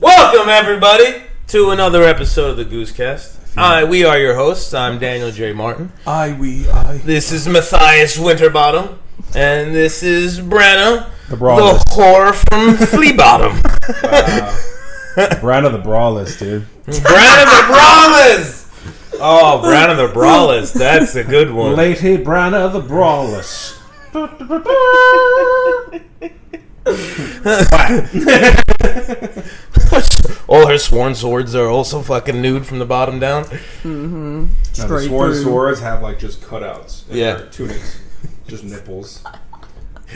Welcome, everybody, to another episode of the GooseCast. We are your hosts. I'm Daniel J. Martin. I. This is Matthias Winterbottom. And this is Brenna, the Brawless. whore from Fleabottom. Brenna the Brawless, dude. Brenna the Brawless! Oh, Brenna the Brawless. That's a good one. Lady Brenna the Brawless. All her sworn swords are also fucking nude from the bottom down. Mm-hmm. Now, the sworn swords have like just cutouts in their tunics. Just nipples.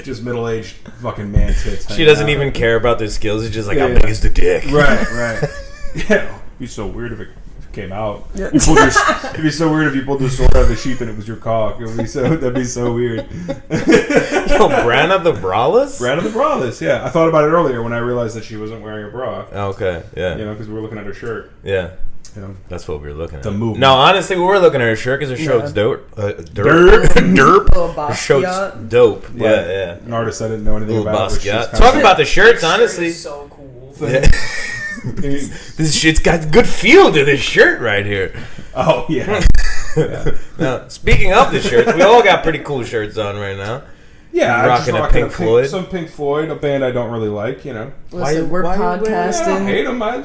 Just middle-aged fucking man tits. She doesn't even care about their skills. It's just like, how big is the dick? Right. Yeah. It'd be so weird if it came out. Yeah. It'd be so weird if you pulled the sword out of the sheath and it was your cock. That'd be so weird. Yo, Brenna the Brawless? Brenna the Brawless, yeah. I thought about it earlier when I realized that she wasn't wearing a bra. Okay, yeah. You know, because we were looking at her shirt. Yeah. You know, that's what we were looking at. The movie. No, honestly, we were looking at her shirt because her shirt's dope. Derp. Her shirt's dope. Yeah. An artist I didn't know anything about. Talking about the shirts, honestly. So cool. Yeah. This shit's got good feel to this shirt right here. Oh, yeah. Now, speaking of the shirts, we all got pretty cool shirts on right now. Yeah, rocking a Pink Floyd. Some Pink Floyd, a band I don't really like, you know. Listen, we're podcasting. I hate them. I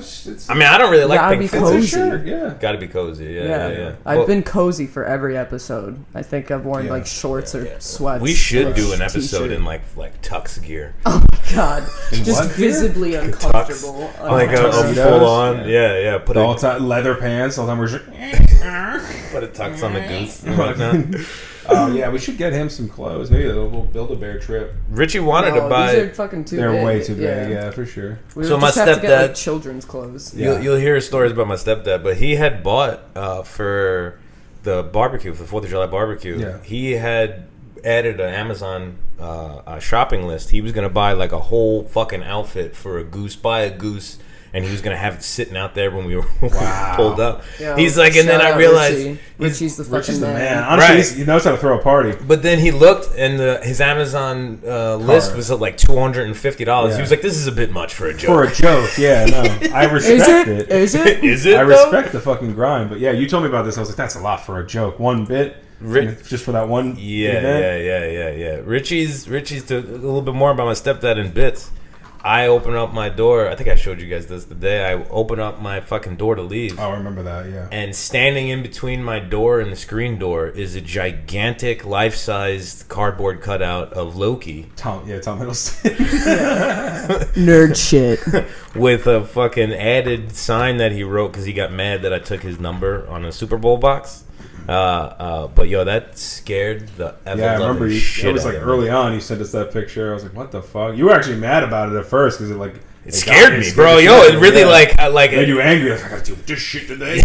don't really like Pink Floyd. Cozy. Yeah. Gotta be cozy, yeah. I've been cozy for every episode. I think I've worn like shorts or sweats. We should do an episode in like tux gear. Oh my god. Just visibly uncomfortable. Like a full on, yeah. Put all time leather pants, all the time we're just put a tux on the goose and whatnot. Oh yeah, we should get him some clothes. Maybe a little Build-A-Bear trip. Richie wanted to buy. These are fucking too big. They're way too big, yeah, for sure. We so my stepdad have to get, like, children's clothes. You'll hear stories about my stepdad, but he had bought for the barbecue, for the 4th of July barbecue. Yeah. He had added an Amazon shopping list. He was gonna buy like a whole fucking outfit for a goose, buy a goose. And he was going to have it sitting out there when we were pulled up. Yeah, he's like, and then I realized... Richie's the fucking man. Honestly, he knows how to throw a party. But then he looked, and his Amazon list was at like $250. Yeah. He was like, this is a bit much for a joke. For a joke, yeah, no. I respect it. Is it? Is it, I respect the fucking grind. But yeah, you told me about this. I was like, that's a lot for a joke. One bit? Just for that one event? Yeah. Richie's to a little bit more about my stepdad in bits. I open up my door. I think I showed you guys this the day. I open up my fucking door to leave. Oh, I remember that, yeah. And standing in between my door and the screen door is a gigantic, life-sized cardboard cutout of Loki. Tom Hiddleston. Nerd shit. With a fucking added sign that he wrote because he got mad that I took his number on a Super Bowl box. But yo, that scared the ever I remember shit. It was like early on. You sent us that picture. I was like, "What the fuck?" You were actually mad about it at first because it scared me, bro. Yo, it really made you angry. I was like, "I gotta do this shit today."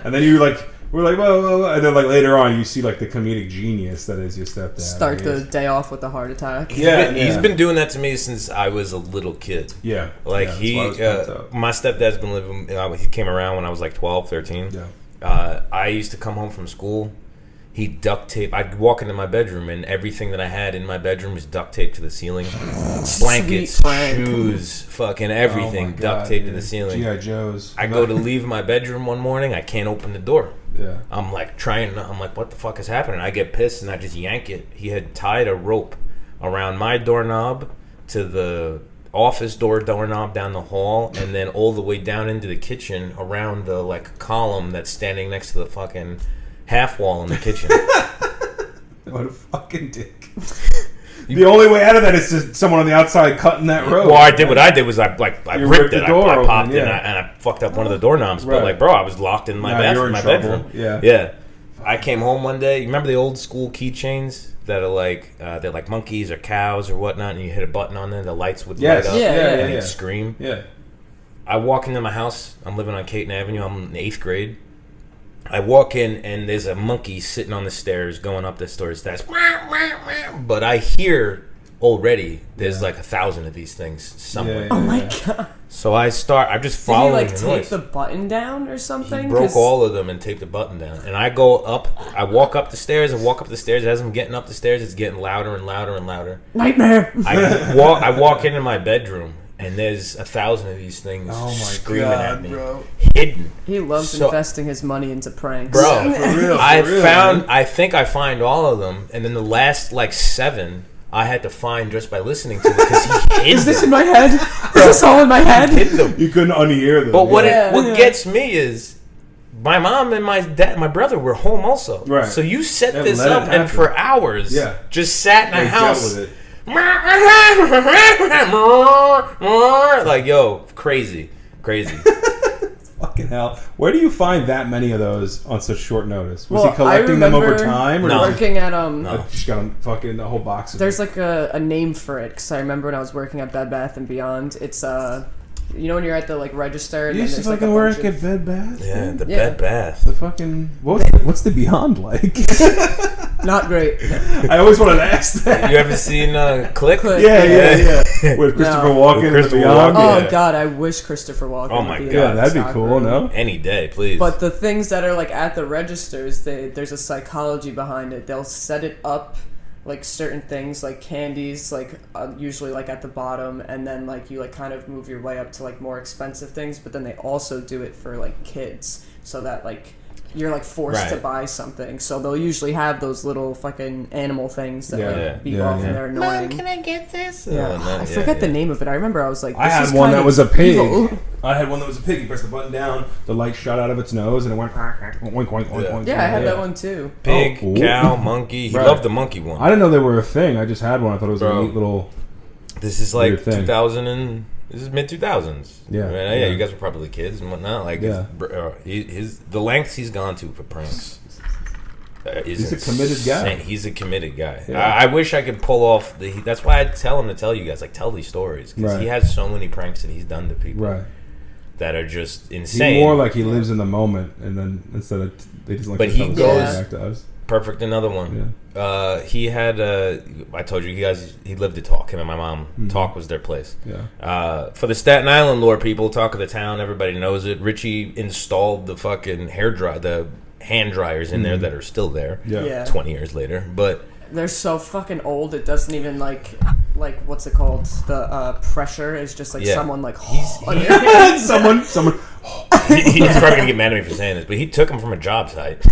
And then you we're like, well, and then like later on, you see like the comedic genius that is your stepdad. Start the day off with a heart attack. He's been doing that to me since I was a little kid. Yeah, like my stepdad's been living. He came around when I was like 12, 13. Yeah. I used to come home from school. He'd duct tape. I'd walk into my bedroom, and everything that I had in my bedroom was duct taped to the ceiling. Blankets, shoes, fucking everything duct taped to the ceiling. G.I. Joes. I go to leave my bedroom one morning. I can't open the door. Yeah. I'm like, what the fuck is happening? I get pissed, and I just yank it. He had tied a rope around my doorknob to the office doorknob down the hall, and then all the way down into the kitchen around the like column that's standing next to the fucking half wall in the kitchen. What a fucking dick. The only way out of that is just someone on the outside cutting that rope. Well, what I did was I ripped it. I popped in and I fucked up one of the doorknobs. Right. But like, bro, I was locked in my bathroom, my bedroom. Yeah. I came home one day. You remember the old school keychains that are like they're like monkeys or cows or whatnot, and you hit a button on them, the lights would light up and you'd scream. Yeah. I walk into my house. I'm living on Caton Avenue. I'm in 8th grade. I walk in, and there's a monkey sitting on the stairs going up the stairs. But I hear already there's like 1,000 of these things somewhere. Oh my god! So I'm just following. Did he tape the button down or something? He broke all of them and taped the button down. And I go up. I walk up the stairs. As I'm getting up the stairs, it's getting louder and louder and louder. Nightmare. I walk into my bedroom. And there's 1,000 of these things screaming at me, bro. Hidden. He loves investing his money into pranks, bro. For real, I think I find all of them, and then the last 7 I had to find just by listening to it because he hid Is this in my head? Is this all in my head? Hid them. You couldn't unhear them. But what gets me is my mom and my brother were home also. Right. So you set this up, and for hours, just sat in a house. With it. Like, yo, crazy. Fucking hell. Where do you find that many of those on such short notice? Was he collecting them over time? Or working at just got fucking a whole box of there's like a name for it, because I remember when I was working at Bed Bath & Beyond, it's you know when you're at the register and you used to fucking work at Bed Bath? Yeah, the Bed Bath. The fucking what's the Beyond like? Not great. I always wanted to ask that. You ever seen Click? Yeah. With Christopher Walken and the Beyond. Oh god, I wish Christopher Walken. Oh my god, that'd be cool. No, any day, please. But the things that are at the registers, there's a psychology behind it. They'll set it up. Certain things like candies, usually at the bottom, and then you kind of move your way up to more expensive things. But then they also do it for kids, so that you're forced to buy something. So they'll usually have those little fucking animal things that beep off and they're annoying. Mom, can I get this? Yeah, I forget the name of it. I remember I was like, this I had is one kind that of was a pig. evil. I had one that was a pig. You press the button down, the light shot out of its nose, and it went oink, oink, oink. Yeah, I had that one too. Pig, cow, monkey. He loved the monkey one. I didn't know they were a thing. I just had one. I thought it was a neat little. This is 2000 and this is mid 2000s. Yeah, you guys were probably kids and whatnot. The lengths he's gone to for pranks. He's a committed guy. He's a committed guy. Yeah. I wish I could pull off. That's why I tell him to tell you guys, tell these stories, because he has so many pranks that he's done to people that are just insane. He's more like he lives in the moment, and then instead of they just but he goes back to us. Perfect. Another one. Yeah. He had. I told you guys. He lived to Talk. Him and my mom. Mm-hmm. Talk was their place. Yeah. For the Staten Island lore people, Talk of the Town. Everybody knows it. Richie installed the fucking the hand dryers in there that are still there. Yeah. 20 years later, but they're so fucking old. It doesn't even what's it called? The pressure is just someone someone. He's probably gonna get mad at me for saying this, but he took them from a job site.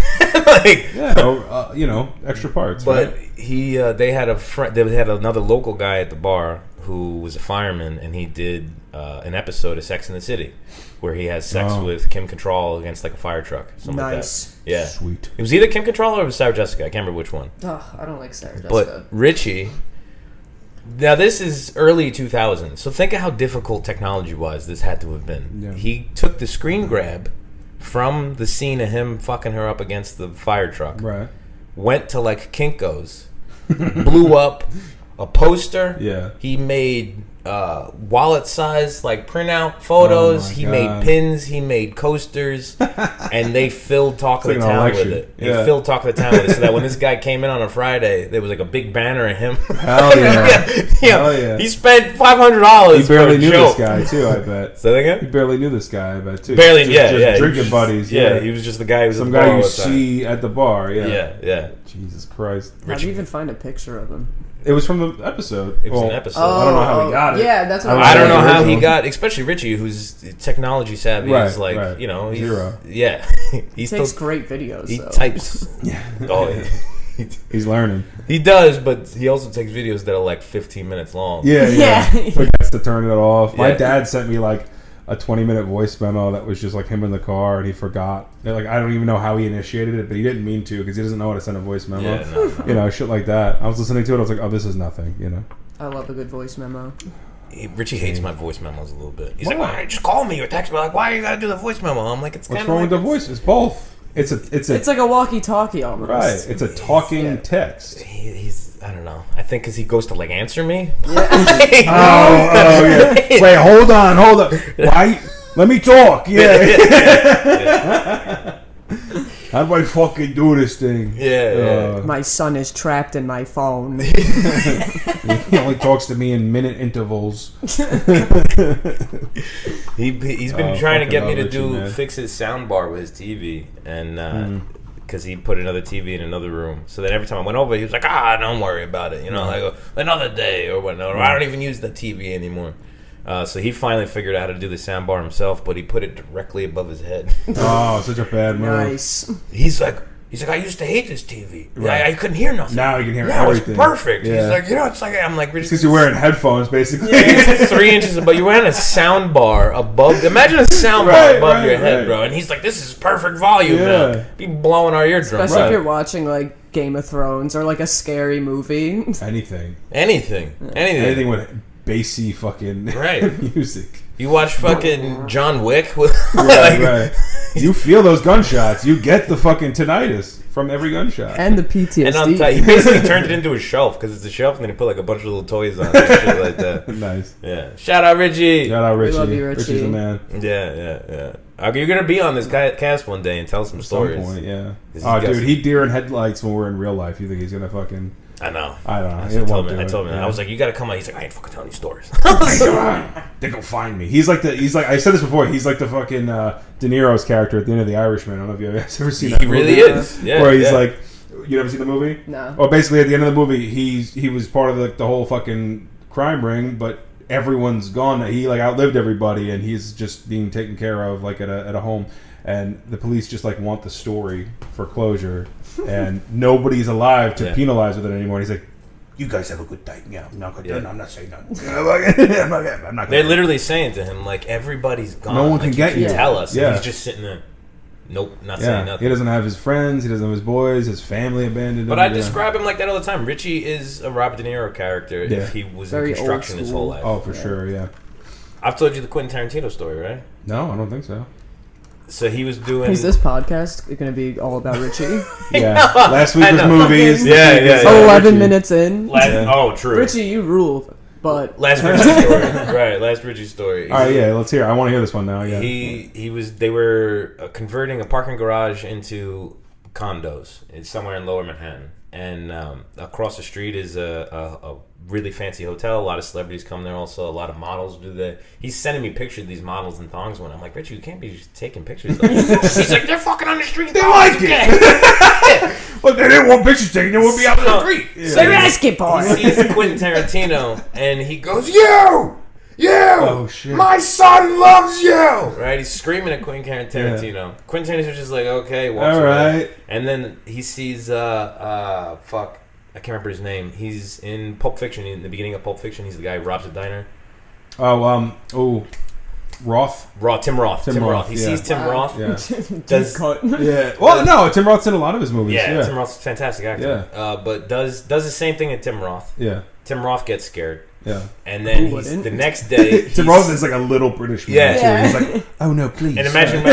Extra parts. But right? they had a friend. They had another local guy at the bar who was a fireman, and he did an episode of Sex and the City where he has sex with Kim Cattrall against a fire truck. Something nice. Like that. Yeah. Sweet. It was either Kim Cattrall or it was Sarah Jessica. I can't remember which one. Oh, I don't like Sarah Jessica. But Richie. Now this is early 2000s, so think of how difficult technology-wise this had to have been. Yeah. He took the screen grab from the scene of him fucking her up against the fire truck. Right. Went to Kinko's, blew up a poster. Yeah. He made wallet-sized printout photos. He made pins. He made coasters, and they filled Talk of the Town with it. Yeah. They filled Talk of the Town with it, so that when this guy came in on a Friday, there was a big banner of him. Hell yeah! Hell yeah! He spent $500. He barely knew this guy too. I bet. Say that again. He barely knew this guy. I bet too. Barely, just drinking buddies. Yeah, he was just the guy who was some guy you see at the bar. Yeah. Jesus Christ! How'd you even find a picture of him? It was from the episode. It was an episode. I don't know how he got it. Yeah, that's what I don't know how he got, especially Richie, who's technology savvy. Right, is right. He's, Zero. Yeah, he takes great videos. He types. Yeah. Oh, yeah. He's learning. He does, but he also takes videos that are 15 minutes long. Yeah. Forgets to turn it off. Yeah. My dad sent me a 20-minute voice memo that was just him in the car, and he forgot. I don't even know how he initiated it, but he didn't mean to because he doesn't know how to send a voice memo. Yeah, no. Shit like that. I was listening to it. I was like, oh, this is nothing. I love a good voice memo. Richie hates my voice memos a little bit. He's like, why? Just call me or text me. Why you gotta do the voice memo? I'm like, it's kind of. What's wrong with the voice? It's both. It's like a walkie-talkie almost. Right. It's a talking text. He's I don't know. I think because he goes to answer me. Yeah. Oh yeah. Wait, hold on. Why? Let me talk. Yeah. How do I fucking do this thing? Yeah. My son is trapped in my phone. He only talks to me in minute intervals. He's been trying to get me to fix his sound bar with his TV, and because he put another TV in another room. So then every time I went over, he was like, don't worry about it. Like another day or whatnot. Or I don't even use the TV anymore. So he finally figured out how to do the sound bar himself, but he put it directly above his head. Oh, such a bad move. Nice. He's like, I used to hate this TV. Right. I couldn't hear nothing. Now you can hear everything. everything. Now it's perfect. Yeah. He's like, it's like, I'm like, because you're wearing headphones, basically. Yeah, it's 3 inches above. You're wearing a sound bar above. Imagine a sound bar above your head, bro. And he's like, this is perfect volume now. Be blowing our eardrums. Especially if you're watching like Game of Thrones or like a scary movie. Anything with bassy fucking music. You watch fucking John Wick with right. You feel those gunshots. You get the fucking tinnitus from every gunshot. And the PTSD. And he basically turned it into a shelf because it's a shelf, and then he put like a bunch of little toys on it and shit like that. Nice. Yeah. Shout out Richie. We love you, Richie. Richie's a man. Yeah. You're gonna be on this cast one day and tell some stories. At some point, yeah. Oh, dude, he deer in headlights when we're in real life. You think he's gonna fucking... I know. I don't know. I told him. I was like, you gotta come on. He's like, I ain't fucking telling you stories. They're gonna find me. He's like I said this before. He's like the fucking De Niro's character at the end of The Irishman. I don't know if you've ever seen that. He really is. Yeah. Where he's like, you never seen the movie? No. Well, basically at the end of the movie, he was part of the whole fucking crime ring, but everyone's gone. He like outlived everybody, and he's just being taken care of like at a home. And the police just like want the story for closure, and nobody's alive to penalize with it anymore. And he's like, "You guys have a good day." Yeah, I'm not saying nothing. I'm not. They're literally saying to him like, "Everybody's gone. No one can get you. Tell us." Yeah. And he's just sitting there. Nope, not saying nothing. He doesn't have his friends. He doesn't have his boys. His family abandoned him. But I describe him like that all the time. Richie is a Robert De Niro character if he was in construction his whole life. Oh, for sure, yeah. I've told you the Quentin Tarantino story, right? No, I don't think so. So he was doing... Is this podcast going to be all about Richie? Yeah. Last week was movies. Yeah. 11 minutes in. Oh, true. Richie, you rule. But last Richie story. Right, last Richie story. All right, let's hear it. I want to hear this one now. Yeah. They were converting a parking garage into condos. It's somewhere in Lower Manhattan. And across the street is a really fancy hotel. A lot of celebrities come there also. A lot of models do that. He's sending me pictures of these models in thongs when I'm like, Richie, you can't be just taking pictures. He's like, they're fucking on the street. They like it. Well, they didn't want pictures taken. They would be out on the street. They're asking for it. He sees Quentin Tarantino and he goes, You! Oh, shit. My son loves you! Right? He's screaming at Quentin Tarantino. Yeah. Quentin Tarantino's just like, okay, walks away. And then he sees, I can't remember his name. He's in Pulp Fiction. In the beginning of Pulp Fiction, he's the guy who robs a diner. Roth? Tim Roth. He sees Tim Roth. Yeah. Well, no, Tim Roth's in a lot of his movies. Yeah. Tim Roth's a fantastic actor. Yeah. But does the same thing as Tim Roth. Yeah. Tim Roth gets scared. Yeah. And then the next day... Tim Roth is like a little British man, too. He's like, oh, no, please. And imagine a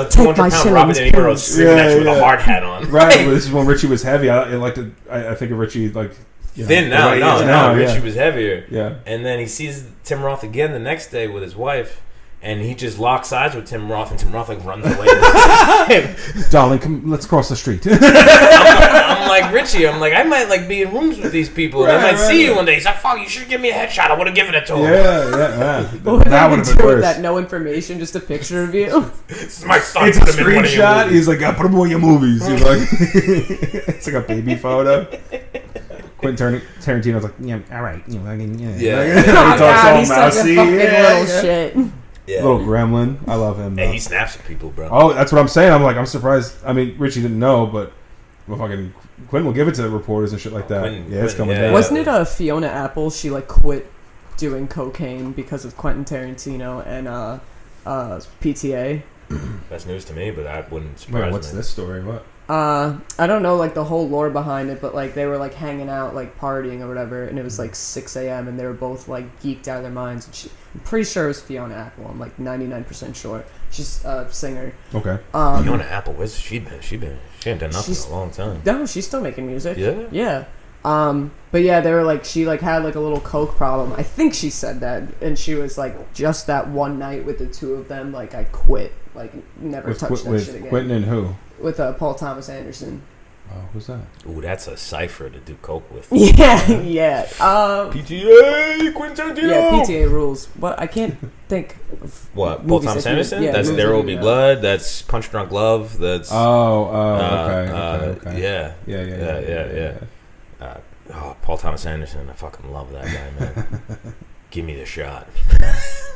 200-pound Robert De Niro screaming at you with a hard hat on. Right. Well, this is when Richie was heavy. I think of Richie like... Thin now. Richie was heavier. Yeah. And then he sees Tim Roth again the next day with his wife. And he just locks eyes with Tim Roth, and Tim Roth like runs away. Darling, come, let's cross the street. I'm like, Richie, I might like be in rooms with these people. Right, I might see you one day. He's like, fuck, you should give me a headshot. I would have given it to him. Yeah. What would that would have been worse. That no information, just a picture of you. This is my son. It's a screenshot. He's like, I put him on your movies. He's like, it's like a baby photo. Quentin Tarantino's like, yeah, all right. Yeah. Oh, God, he's such a fucking little shit. Yeah. Little gremlin. I love him. Hey, he snaps at people, bro. Oh, that's what I'm saying. I'm surprised. I mean, Richie didn't know, but fucking Quentin will give it to reporters and shit like that. It's coming down. Wasn't it Fiona Apple? She like quit doing cocaine because of Quentin Tarantino and PTA. That's news to me, but that wouldn't surprise me. What's this story? What? I don't know like the whole lore behind it, but like they were like hanging out, like partying or whatever, and it was like 6 a.m. and they were both like geeked out of their minds. And I'm pretty sure it was Fiona Apple. I'm like 99% sure. She's a singer. Okay. Fiona Apple, where's she been? She ain't done nothing in a long time. No, she's still making music. Yeah. Yeah. But yeah, they were like, she like had like a little coke problem. I think she said that, and she was like, just that one night with the two of them, like I quit. like never with, touch that with shit again. Quentin and who? With Paul Thomas Anderson. Oh, who's that? Ooh, that's a cipher to do coke with. Yeah. PTA, Quentin Tarantino. Yeah, PTA rules. What I can't think of. What? Paul Thomas Anderson? Yeah, that's There Will Be Blood. That's Punch Drunk Love. That's okay. Yeah. Paul Thomas Anderson. I fucking love that guy, man. Give me the shot.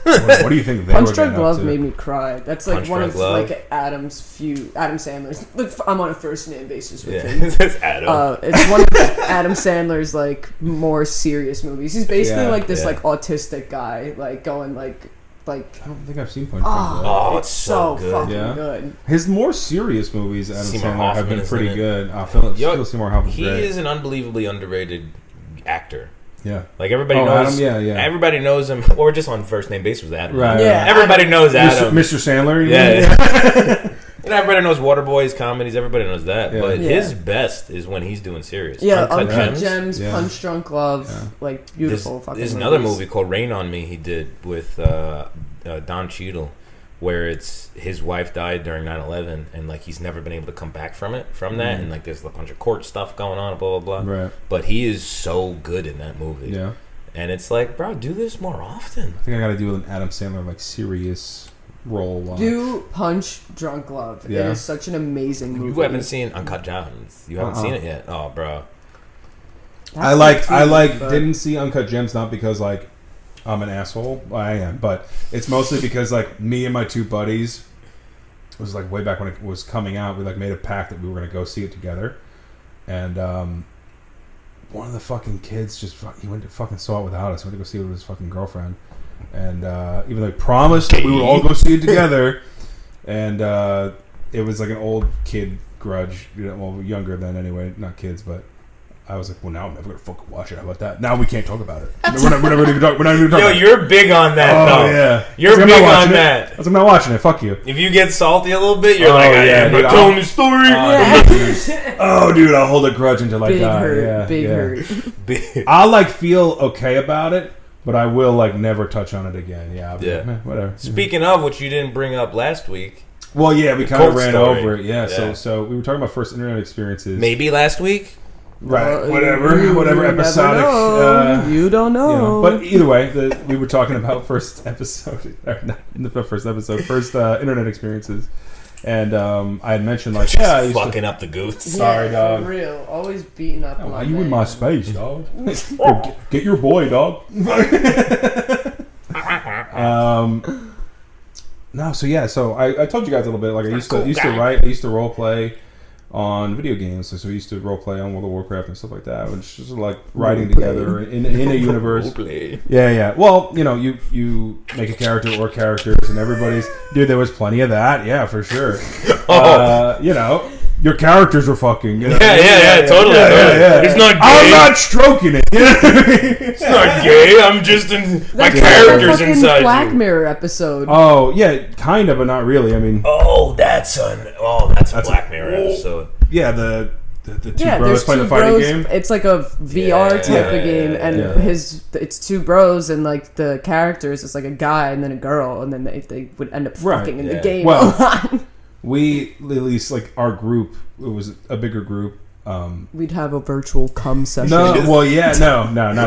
What do you think they Punch Drunk Love made me cry. That's like one of Love. like Adam Sandler's. I'm on a first name basis with him. It's Adam. It's one of Adam Sandler's like more serious movies. He's basically like this like autistic guy, like going like. I don't think I've seen Punch Drunk Love. Oh, it's so fucking good. His more serious movies, Adam Seymour Sandler, Hoffman have been pretty in it. good. Philip Seymour Hoffman's He great. is an unbelievably underrated actor. Yeah. Like everybody knows. Adam, yeah. Everybody knows him. Or just on first name basis with Adam. Right. Yeah. Everybody knows Adam. Mr. Sandler. Yeah. Everybody knows Waterboy's comedies. Everybody knows that. Yeah. But Yeah. his best is when he's doing serious. Yeah, Uncut Gems, Yeah. Punch Drunk Love, like beautiful fucking There's movies. another movie called Rain on Me he did with Don Cheadle, where it's his wife died during 9/11 and like he's never been able to come back from that, and like there's a bunch of court stuff going on, blah blah blah. Right. But he is so good in that movie. Yeah. And it's like, bro, do this more often. I think I got to do an Adam Sandler like serious role. Do Punch Drunk Love. It Yeah. is such an amazing movie. You haven't seen Uncut Gems. You haven't seen it yet. Oh, bro. That's but- didn't see Uncut Gems not because like I'm an asshole. Well, I am, but it's mostly because like me and my two buddies, it was like way back when it was coming out. We like made a pact that we were gonna go see it together, and one of the fucking kids he went to fucking saw it without us. He went to go see it with his fucking girlfriend, and even though he promised that we would all go see it together, and it was like an old kid grudge, well, younger than anyway, not kids, but. I was like, well, now I'm never gonna fucking watch it. How about that? Now we can't talk about it. We're not even talking. Yo, you're big on that, though. Yeah, You're big on that. I was like, I'm not watching it. Fuck you. If you get salty a little bit, you're like, I am dude, not telling the story. Oh, dude, I'll hold a grudge until I die. Hurt. I'll like feel okay about it, but I will like never touch on it again. Yeah, I'll be like, man, whatever. Speaking of, which you didn't bring up last week. Well, yeah, we kind of ran story. over it. Yeah, so we were talking about first internet experiences. Maybe last week. Right, whatever episodic. You don't know. But either way, we were talking about first episode, or not in the first episode, first internet experiences, and I had mentioned like, I used fucking up the goose. Sorry, dog. For real, always beating up. Why you in my space, dog? Get your boy, dog. No, so I told you guys a little bit. Like I used to write, I used to role play on video games, so we used to role play on World of Warcraft and stuff like that, which is like writing together in a universe. Yeah. Well, you make a character or characters, and everybody's there was plenty of that. Yeah, for sure. Your characters are fucking. Totally. Yeah. It's not gay. I'm not stroking it. It's not gay. I'm just in my characters inside Black you. Mirror episode. Oh yeah, kind of, but not really. I mean, that's a Black Mirror episode. Yeah, the two yeah, bros playing the fighting game. It's like a VR type of game, and it's two bros, and like the characters, it's like a guy and then a girl, and then they would end up fucking in the game. Well, we at least like our group. It was a bigger group. We'd have a virtual cum session. No, not that.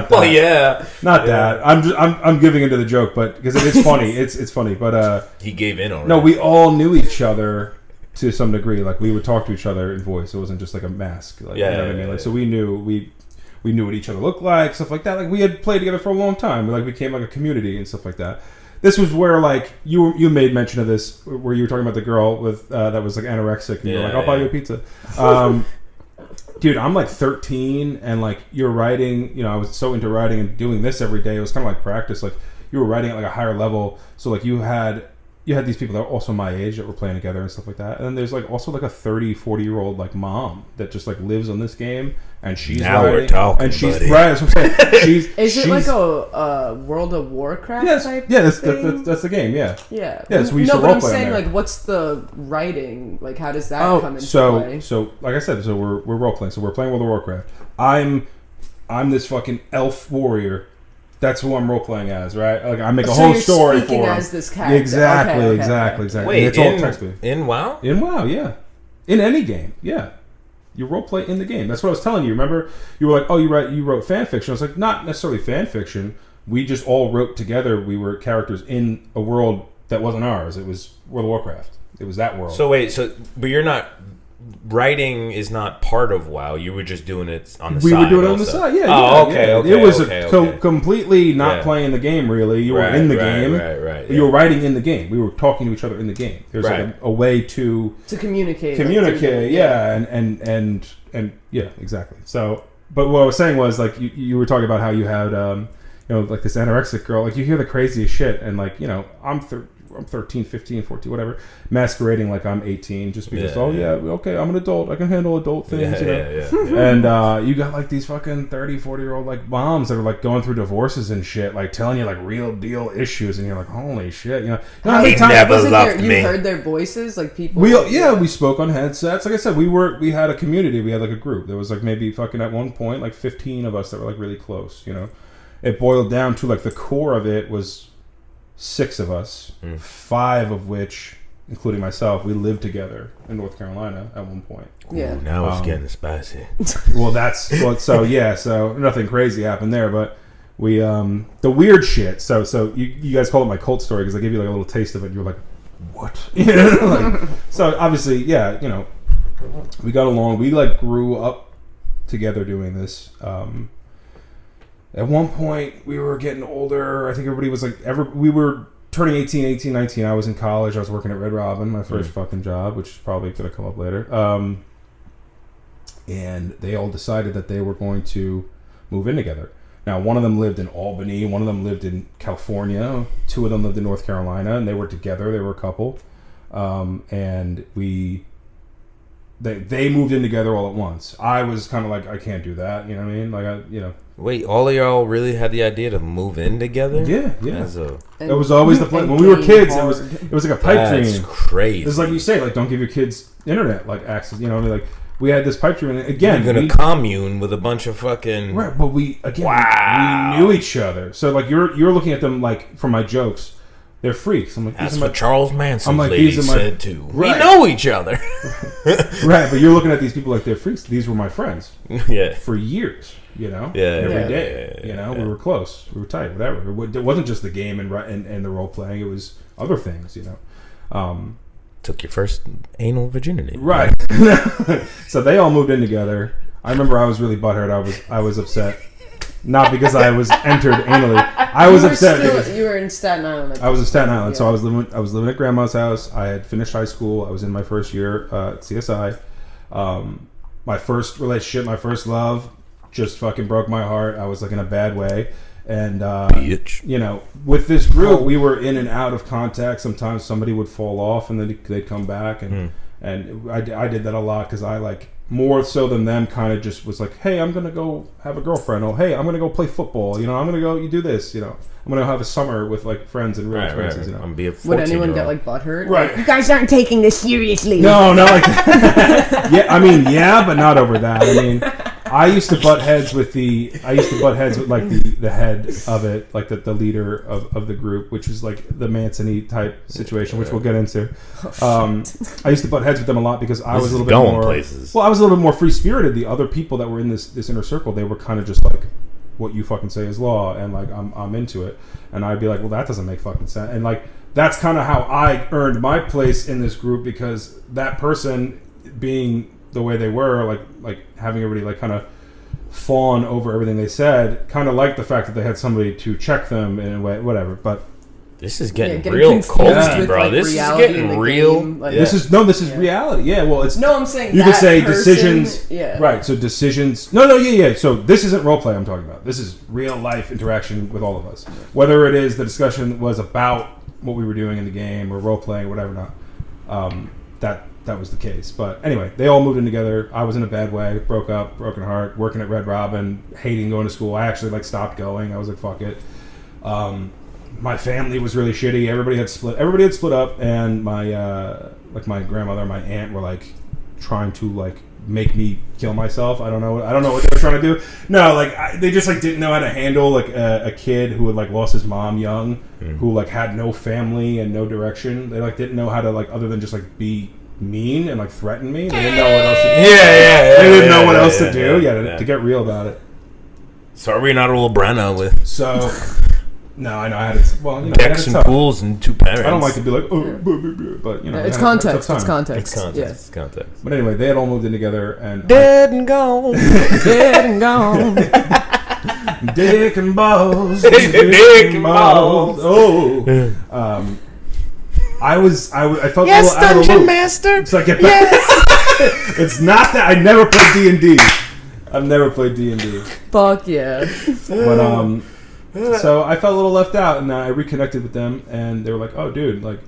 Well, yeah, not that. I'm giving into the joke, but because it is funny, it's funny. But he gave in already. No, we all knew each other to some degree. Like we would talk to each other in voice. It wasn't just like a mask. Like, you know what I mean? Like so, we knew what each other looked like, stuff like that. Like we had played together for a long time. We like became like a community and stuff like that. This was where like you made mention of this, where you were talking about the girl with that was like anorexic, and you were like, I'll buy you a pizza. Dude, I'm like 13, and like you're writing. I was so into writing and doing this every day. It was kind of like practice. Like you were writing at like a higher level, so like you had these people that were also my age that were playing together and stuff like that. And then there's like also like a 30-40-year-old like mom that just like lives on this game, and she's now writing, we're talking, and she's buddy. right. That's what I'm saying. Is it like a World of Warcraft type? Yeah, that's the game. Yeah. Yeah. Yeah. So we used to but role I'm play on saying there. like, what's the writing? Like, how does that come into play? So like I said, so we're role playing. So we're playing World of Warcraft. I'm this fucking elf warrior That's who I'm role playing as, right? Like I make a So whole you're story speaking for him. as this character. Exactly, Okay. exactly. Wait, it's all text based. in WoW? In WoW, yeah. In any game, yeah. You role play in the game. That's what I was telling you. Remember, you were like, "Oh, you wrote fan fiction." I was like, "Not necessarily fan fiction. We just all wrote together. We were characters in a world that wasn't ours. It was World of Warcraft. It was that world." So wait, but you're not writing is not part of WoW. You were just doing it on the side. We were doing it on also. the side. Yeah. Oh, yeah, okay. yeah. Okay. It was okay. completely not playing the game. Really, you were in the game. Right. You were writing in the game. We were talking to each other in the game. There's like a way to communicate. Yeah, and yeah, exactly. So, but what I was saying was like you were talking about how you had like this anorexic girl. Like you hear the craziest shit, and like I'm 13, 15, 14, whatever, masquerading like I'm 18 just because, okay, I'm an adult. I can handle adult things, And you got like these fucking 30, 40-year-old like moms that are like going through divorces and shit, like telling you like real deal issues, and you're like, holy shit, How many times you heard their voices, like people? We spoke on headsets. Like I said, we had a community. We had like a group. There was like maybe fucking at one point like 15 of us that were like really close, It boiled down to like the core of it was 6 of us, 5 of which, including myself, we lived together in North Carolina at one point. Yeah. Ooh, now it's getting spicy. So nothing crazy happened there, but we the weird shit. So you guys call it my cult story because I gave you like a little taste of it. And you were like, what? So obviously, we got along. We like grew up together doing this. At one point, we were getting older. I think everybody was like, we were turning 18, 19. I was in college. I was working at Red Robin, my first fucking job, which is probably going to come up later. And they all decided that they were going to move in together. Now, one of them lived in Albany. One of them lived in California. 2 of them lived in North Carolina, and they were together. They were a couple. And they moved in together all at once. I was kind of like, I can't do that. You know what I mean? Like, Wait, all of y'all really had the idea to move in together? Yeah. It was always the plan. When we were kids, it was like a pipe dream. That's crazy. It's like you say, like don't give your kids internet like access. You know, like we had this pipe dream. And again, you're gonna commune with a bunch of fucking right. But we knew each other. So like you're looking at them like from my jokes. They're freaks. I'm like, that's what Charles Manson said too. Right. We know each other. Right, but you're looking at these people like they're freaks. These were my friends. Yeah. For years. Every day. We were close. We were tight. Whatever. It wasn't just the game and the role playing. It was other things. Took your first anal virginity. Right. So they all moved in together. I remember I was really butthurt. I was upset. Not because I was entered anally. I was upset because you were in Staten Island. I was in Staten Island, so I was living at grandma's house. I had finished high school. I was in my first year at CSI. My first relationship, my first love, just fucking broke my heart. I was like in a bad way, and with this group, we were in and out of contact. Sometimes somebody would fall off, and then they'd come back, and I did that a lot because I like. More so than them, kind of just was like, hey, I'm gonna go have a girlfriend, or hey, I'm gonna go play football. I'm gonna go. You do this. I'm gonna have a summer with like friends and real experiences. I'm gonna be a Would anyone get like butthurt? Right. Like, you guys aren't taking this seriously. No, not like that. Yeah, but not over that. I mean, I used to butt heads with like the head of it, like the leader of the group, which was like the Manson-y type situation, which we'll get into. I used to butt heads with them a lot because I was a little bit more places. Well, I was a little bit more free spirited. The other people that were in this inner circle, they were kind of just like, what you fucking say is law, and like I'm into it, and I'd be like, well, that doesn't make fucking sense, and like that's kind of how I earned my place in this group because that person being the way they were, like having everybody like kind of fawn over everything they said, kind of like the fact that they had somebody to check them in a way, whatever. But this is getting real culty, bro. Like, this is getting real. Like, this is reality. Yeah, well, it's I'm saying you could say person, decisions. Yeah, right. So decisions. No. So this isn't role play I'm talking about. This is real life interaction with all of us. Whether it is the discussion was about what we were doing in the game or role playing, or whatever. Not that was the case. But anyway, they all moved in together. I was in a bad way, broken heart, working at Red Robin, hating going to school. I actually like stopped going. I was like, fuck it. My family was really shitty. Everybody had split up, and my my grandmother and my aunt were like trying to like make me kill myself. I don't know what they were trying to do. No, like they just like didn't know how to handle like a kid who had like lost his mom young, who like had no family and no direction. They like didn't know how to like other than just like be mean and like threaten me. They didn't know what else to do. They didn't know what else to do. To get real about it. Sorry, not a little Brenna with. So. No, I know. I had it. Well, decks and pools and 2 parents. I don't like to be like, but it's context. It's context. Yes. It's context. But anyway, they had all moved in together, and dead and gone, dead and gone, dick and balls, dick and balls. Oh, I felt yes, a little Dungeon Master. It's like it's not that I never played D&D. I've never played D&D. Fuck yeah. But so I felt a little left out, and I reconnected with them, and they were like, "Oh, dude, like,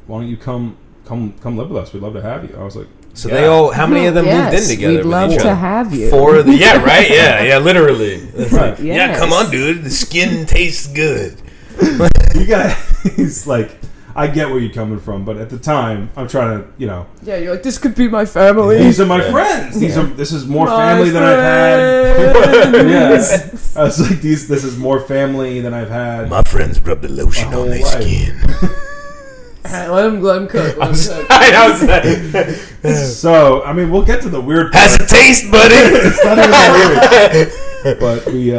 why don't you come live with us? We'd love to have you." I was like, "So they all? How many of them moved in together? We'd love to have you." 4 of the right, yeah, literally. Right. Yeah, come on, dude. The skin tastes good. You guys, like, I get where you're coming from, but at the time, I'm trying to, Yeah, you're like, this could be my family. These are my friends. This is more family than I've had. I was like, this is more family than I've had. My friends rub the lotion on their skin. Let him cook. So, I mean, we'll get to the weird part. Has a taste, buddy. It's not even that weird. But we,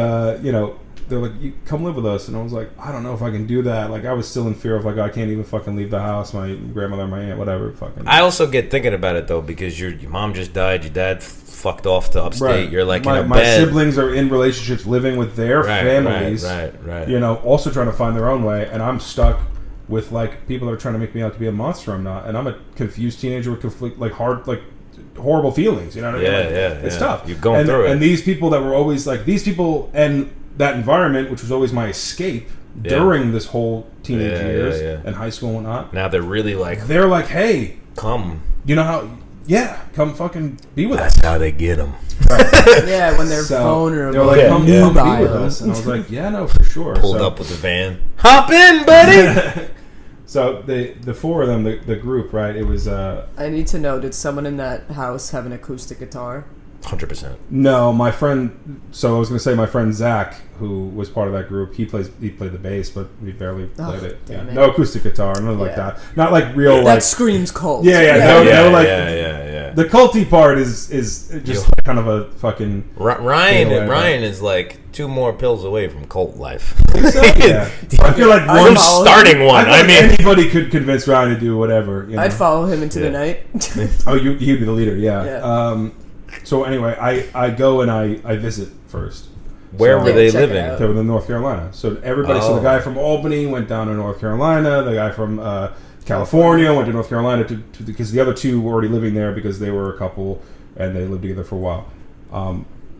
they're like, you come live with us, and I was like, I don't know if I can do that. Like, I was still in fear of like, I can't even fucking leave the house. My grandmother, my aunt, whatever. Fucking. I also get thinking about it though, because your mom just died, your dad fucked off to upstate. Right. You're like in a my bed. siblings are in relationships, living with their families. Right. Also trying to find their own way, and I'm stuck with like people that are trying to make me out to be a monster. I'm not, and I'm a confused teenager with horrible feelings. You know what I mean? It's tough. You're going through it. And these people that were always like and that environment, which was always my escape during this whole teenage years and high school and whatnot. Now they're really like, hey, come. You know how? Yeah, come fucking be with us. us. That's how they get them. Right. Yeah, when they're vulnerable. They're like, come be with us. And I was like, yeah, no, for sure. Pulled up with the van. Hop in, buddy. So the 4 of them, the group, right? It was. I need to know, did someone in that house have an acoustic guitar? 100%. No, my friend. So I was going to say my friend Zach, who was part of that group. He played the bass, but we barely played it. Yeah. No acoustic guitar, nothing like that. Not like real. That like screams cult. Yeah. The culty part is just kind of a fucking. Ryan is like 2 more pills away from cult life. So, yeah. I feel like I'm starting one. I mean, anybody could convince Ryan to do whatever. I'd follow him into the night. Oh, he'd be the leader. Yeah. So anyway, I go and I visit first. Where were they living? They were in North Carolina. So everybody. So the guy from Albany went down to North Carolina. The guy from California went to North Carolina because the other 2 were already living there because they were a couple and they lived together for a while.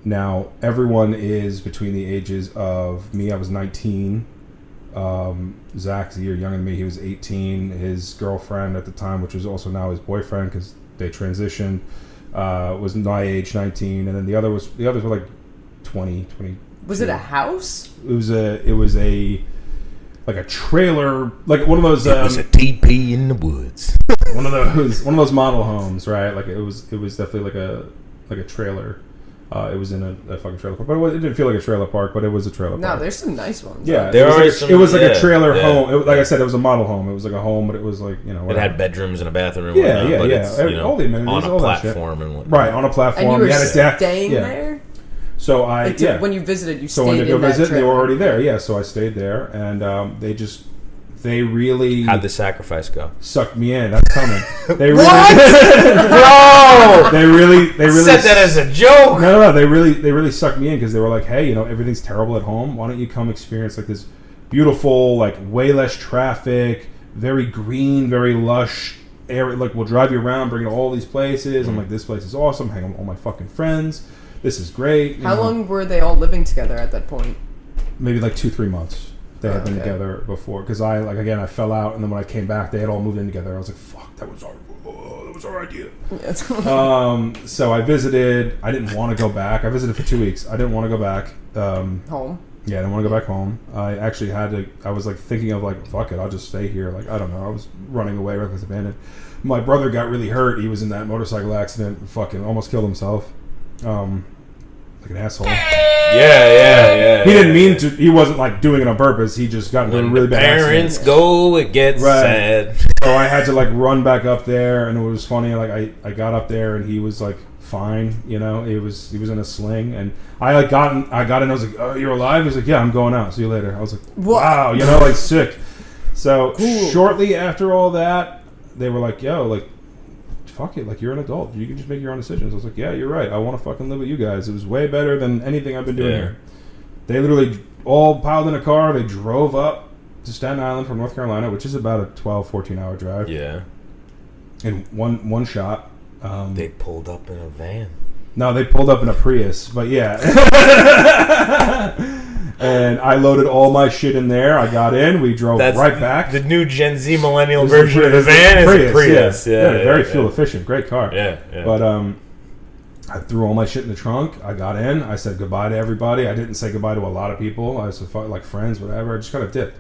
Now everyone is between the ages of me. I was 19. Zach's a year younger than me. He was 18. His girlfriend at the time, which was also now his boyfriend because they transitioned, was my age, 19, and then the others were like 20. Was it a house? It was a like a trailer, like one of those. It was a TP in the woods. one of those model homes, right? Like it was definitely like a trailer. It was in a fucking trailer park, but it didn't feel like a trailer park, but it was a trailer park. No, there's some nice ones. Yeah, it was like a trailer home. Like I said, it was a model home. It was like a home, but it was like, it had bedrooms and a bathroom. And but it's, all the amenities, on a all platform and whatnot. Right, on a platform. And you were had a deck. staying there. So when you visited, you so stayed when they go in that visit, trailer. they were already there. Yeah, so I stayed there, and they really how'd the sacrifice go? Sucked me in. That's coming. They really, bro. They really said that as a joke. No. They really sucked me in because they were like, hey, everything's terrible at home. Why don't you come experience like this beautiful, like way less traffic, very green, very lush area. Like we'll drive you around, bring you to all these places. I'm like, this place is awesome. Hang out with all my fucking friends. This is great. How long were they all living together at that point? Maybe like 2-3 months. They had been together before because I fell out, and then when I came back, they had all moved in together. I was like, "Fuck, that was our idea." So I visited. I didn't want to go back. I visited for 2 weeks. I didn't want to go back home. Yeah, I didn't want to go back home. I actually had to. I was like thinking of like, fuck it, I'll just stay here. Like I don't know. I was running away, reckless abandon. my brother got really hurt. He was in that motorcycle accident, fucking almost killed himself. Like an asshole. Yeah. He didn't mean to. He wasn't like doing it on purpose. He just got into a really bad accident. Parents go, it gets sad. So I had to like run back up there, and it was funny. Like I got up there, and he was like fine. You know, he was in a sling, and I like got in. I was like, "Oh, you're alive?" He was like, "Yeah, I'm going out. See you later." I was like, "Wow," you know, like sick. So shortly after all that, they were like, "Yo, like, fuck it, like you're an adult. You can just make your own decisions." I was like, "Yeah, you're right. I want to fucking live with you guys. It was way better than anything I've been doing here." They literally all piled in a car. They drove up to Staten Island from North Carolina, which is about a 12, 14-hour drive. Yeah. In one shot. They pulled up in a van. No, they pulled up in a Prius, but yeah. And I loaded all my shit in there. I got in. We drove right back. The new Gen Z millennial version of the van is a Prius. Yeah, very fuel efficient. Great car. Yeah. But I threw all my shit in the trunk. I got in. I said goodbye to everybody. I didn't say goodbye to a lot of people. I said like friends, whatever. I just kind of dipped.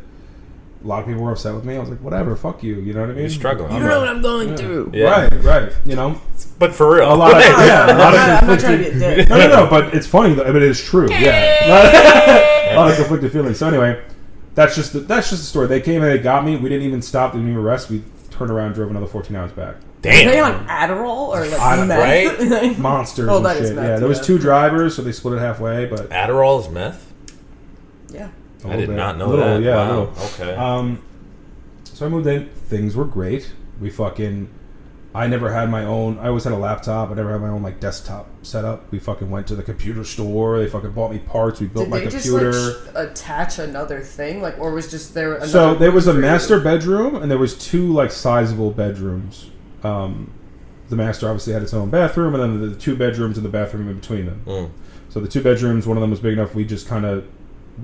A lot of people were upset with me. I was like, whatever, fuck you. You know what I mean? You're struggling. You know what I'm going through. Yeah. Right. You know? But for real. I'm not trying to get dick. No, but it's funny, but it is true. Yeah. A lot of conflicted feelings. So anyway, that's just the story. They came and they got me. We didn't even stop. They didn't even arrest. We turned around and drove another 14 hours back. Damn. Are they on Adderall or like meth? Right? Monsters and shit. Meth, there was 2 drivers, so they split it halfway. But Adderall is meth? Yeah. I did not know that. Yeah, wow. Okay. So I moved in. Things were great. I never had my own. I always had a laptop. I never had my own like desktop setup. We fucking went to the computer store. They fucking bought me parts. We built my computer. Did they just like attach another thing, like, or was just there? So there was a master bedroom, and there was 2 like sizable bedrooms. The master obviously had its own bathroom, and then the 2 bedrooms and the bathroom in between them. So the 2 bedrooms, one of them was big enough. We just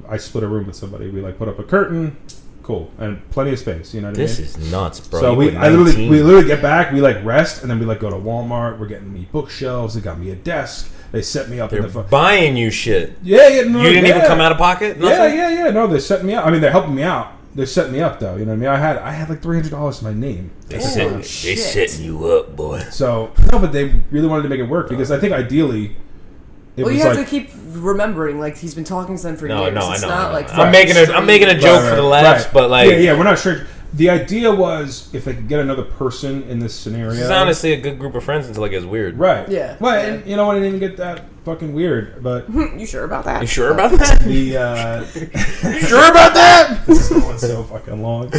I split a room with somebody. We like put up a curtain, cool, and plenty of space. You know what I mean? This is nuts, bro. So we literally get back. We like rest, and then we like go to Walmart. We're getting me bookshelves. They got me a desk. They set me up. They're buying you shit. Yeah. No, you didn't even come out of pocket. Nothing? Yeah. No, they're setting me up. I mean, they're helping me out. They're setting me up though. You know what I mean? I had like $300 to my name. They setting you up, boy. So no, but they really wanted to make it work because I think ideally. Well, you have to keep remembering, like, he's been talking to them for years. No, it's I know. not like I'm making a joke for the laughs, but like, yeah, we're not sure. The idea was if they could get another person in this scenario. This is honestly a good group of friends until it gets weird. Right. Yeah. Well, and you know what? It didn't get that fucking weird, but you sure about that? You sure about that? You sure about that? This is going so fucking long.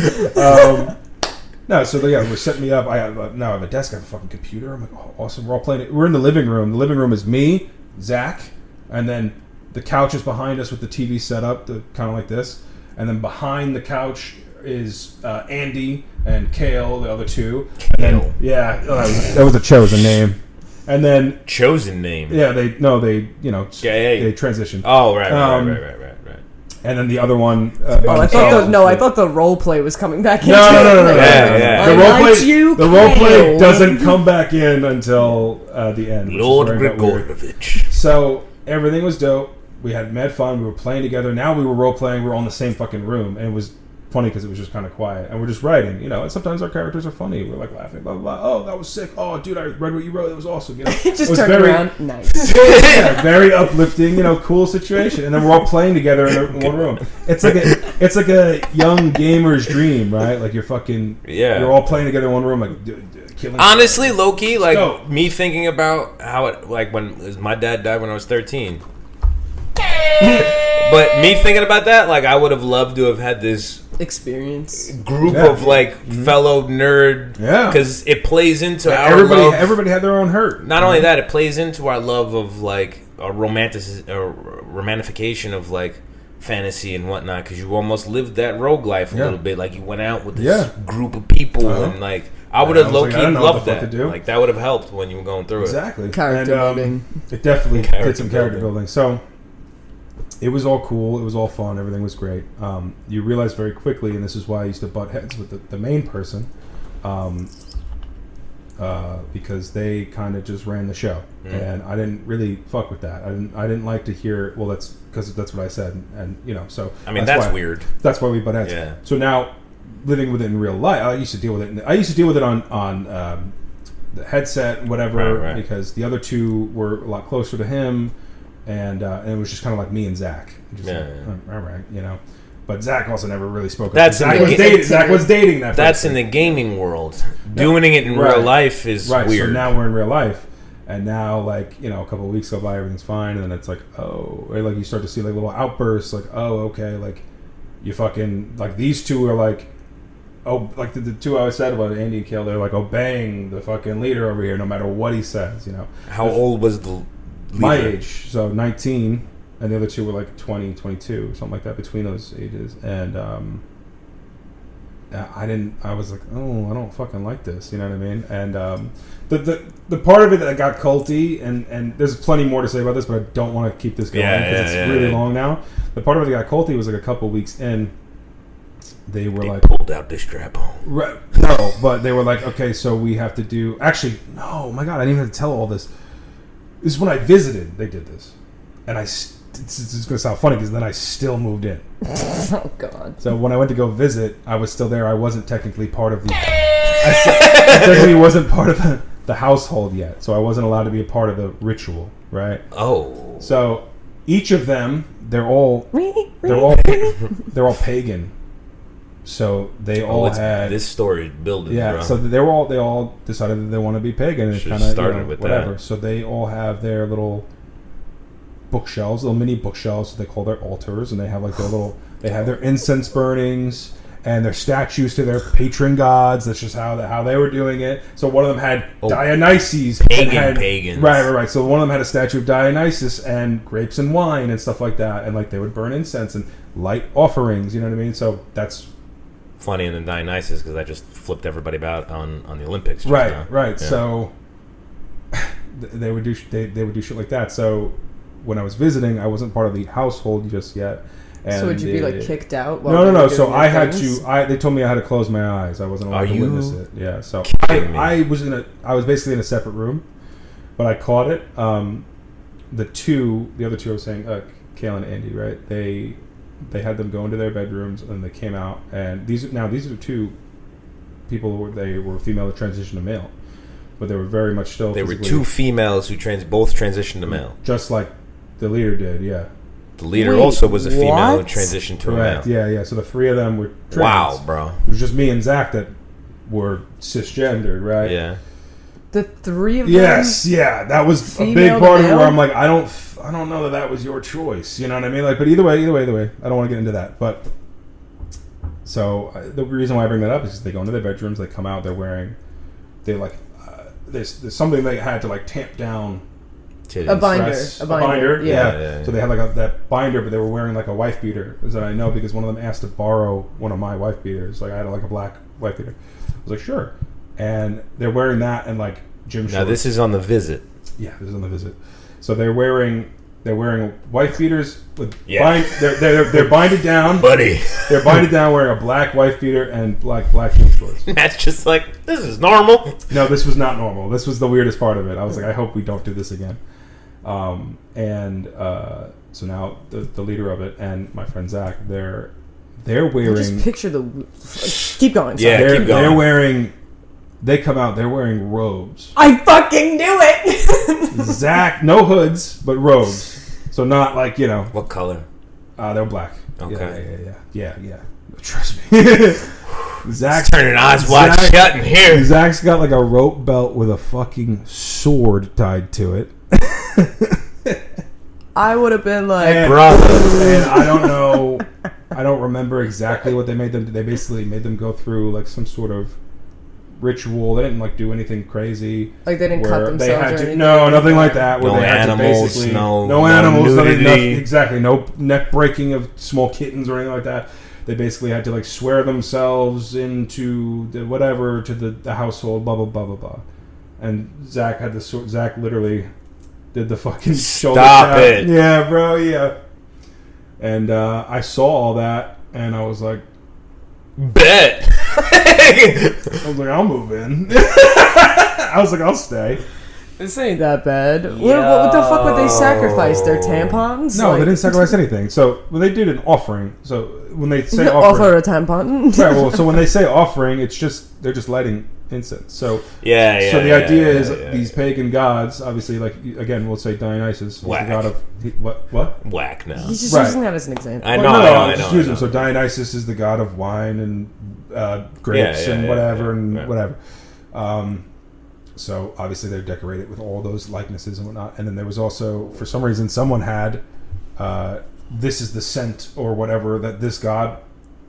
No, so we're setting me up. I have a desk. I have a fucking computer. I'm like, oh, awesome. We're all playing it. We're in the living room. The living room is me, Zach, and then the couch is behind us with the TV set up, kind of like this. And then behind the couch is Andy and Kale, the other 2. And then, that was a chosen name. And then chosen name. Yeah, they transitioned. Oh, right. And then the other one. I thought the role play was coming back in. No. Yeah. The role play doesn't come back in until the end. Lord Grigorovich. So everything was dope. We had mad fun. We were playing together. Now we were role playing. We were all in the same fucking room, and it was funny because it was just kind of quiet. And we're just writing, and sometimes our characters are funny. We're like laughing, blah blah blah. Oh, that was sick. Oh, dude, I read what you wrote. It was awesome. Just turned around. Nice. Very uplifting. Cool situation. And then we're all playing together in one room. It's like a young gamer's dream, right? Like you're all playing together in one room, like killing. Honestly, low key, like me thinking about how it when my dad died when I was 13. But me thinking about that, like I would have loved to have had this experience group of fellow nerd, because it plays into our love. Everybody had their own hurt. Not only that, it plays into our love of like a romanification of like fantasy and whatnot, because you almost lived that rogue life a little bit. Like you went out with this group of people and like. I would have low-key loved that. Like, that would have helped when you were going through it. Character building. It definitely did some character building. So, it was all cool. It was all fun. Everything was great. You realize very quickly, and this is why I used to butt heads with the main person, because they kind of just ran the show. And I didn't really fuck with that. I didn't like to hear, well, that's because that's what I said. And so... I mean, that's weird. That's why we butt heads. Yeah. So now... living with it in real life. I used to deal with it on the headset and whatever, right. because the other two were a lot closer to him, and it was just kind of like me and Zach. Just all right, you know. But Zach also never really spoke up. Zach was dating that person. That's in the gaming world. Doing it in real life is weird. So now we're in real life. And now, like, you know, a couple of weeks go by, everything's fine. And then it's like, oh. Or like you start to see, like, little outbursts. Like, oh, okay. Like, you fucking... Like, these two are like... Oh, like the two I said about Andy and Kale, they're like obeying the fucking leader over here no matter what he says, you know. How old was the leader? My age. So 19... And the other two were like 20, 22, something like that, between those ages. And I was like, oh, I don't fucking like this, you know what I mean? And the part of it that got culty, and there's plenty more to say about this, but I don't want to keep this going because it's really long now. The part of it that got culty was like a couple weeks in. They pulled out the strap on. Right, no, but they were like, okay, so we have to do... Actually, no, my God, I didn't even have to tell all this. This is when I visited, they did this. And it's going to sound funny because then I still moved in. Oh, God. So when I went to go visit, I was still there. I wasn't technically part of the... I technically wasn't part of the household yet. So I wasn't allowed to be a part of the ritual, right? Oh. So each of them, they're all pagan. So they all had... This story building, bro. So they all decided that they want to be pagan. And kind of started with whatever. That. So they all have their little... bookshelves, little mini bookshelves, so they call their altars, and they have like they have their incense burnings and their statues to their patron gods. That's just how they were doing it. So one of them had Dionysus, pagans, right. So one of them had a statue of Dionysus and grapes and wine and stuff like that, and like they would burn incense and light offerings. You know what I mean? So that's funny in the Dionysus because I just flipped everybody about on the Olympics. Right. Yeah. So they would do shit like that. So when I was visiting, I wasn't part of the household just yet. And so would you be like kicked out? No. So I had to. They told me I had to close my eyes. I wasn't allowed to witness it. Yeah. So I was basically in a separate room, but I caught it. The other two I was saying, Kale and Andy, right? They had them go into their bedrooms and they came out. And these are two people they were female that transitioned to male, but they were very much still. They were two females who both transitioned to male, just like the leader did, yeah. The leader also was a female who transitioned to a male. Yeah. So the three of them were trans. Wow, bro. It was just me and Zach that were cisgendered, right? Yeah. The three of them? Yes, yeah. That was a big part of it where I'm like, I don't know that was your choice. You know what I mean? Like, but either way. I don't want to get into that. But so the reason why I bring that up is because they go into their bedrooms, they come out, there's something they had to like tamp down. A binder. Yeah. So they had like that binder, but they were wearing like a wife beater, as I know, because one of them asked to borrow one of my wife beaters. Like I had like a black wife beater. I was like, sure. And they're wearing that and like gym shorts. Now this is on the visit. Yeah, this is on the visit. So they're wearing wife beaters with they're binded down, buddy. They're binded down wearing a black wife beater and black gym shorts. That's just like, this is normal. No, this was not normal. This was the weirdest part of it. I was like, I hope we don't do this again. So now the leader of it and my friend Zach, they're wearing. Just picture keep going. Sorry. Yeah, keep going. They come out. They're wearing robes. I fucking knew it. Zach, no hoods, but robes. So not like What color? They're black. Okay. Yeah. Trust me. Zach's turning eyes wide shut in here. Zach's got like a rope belt with a fucking sword tied to it. I would have been like, brother. And I don't know. I don't remember exactly what they made them do. They basically made them go through like some sort of ritual. They didn't like do anything crazy. Like they didn't cut themselves or anything? No, nothing like that. No animals. No animals. Nothing, exactly. No neck breaking of small kittens or anything like that. They basically had to like swear themselves into the household. Blah blah blah blah blah. And Zach had the sword. Zach literally did the fucking shoulder Stop it. Yeah, bro. Yeah. And I saw all that, and I was like, bet. I was like, I'll move in. I was like, I'll stay. This ain't that bad. What the fuck would they sacrifice? Their tampons? No, they didn't sacrifice anything. So they did an offering. So when they say offer a tampon. Right. Well, so when they say offering, it's just they're just lighting incense. So So the idea is these pagan gods, obviously, like again, we'll say Dionysus, the god of what? Whack. No. He's just using that as an example. I know. So Dionysus is the god of wine and grapes and whatever. So obviously they're decorated with all those likenesses and whatnot. And then there was also, for some reason, someone had this is the scent or whatever that this god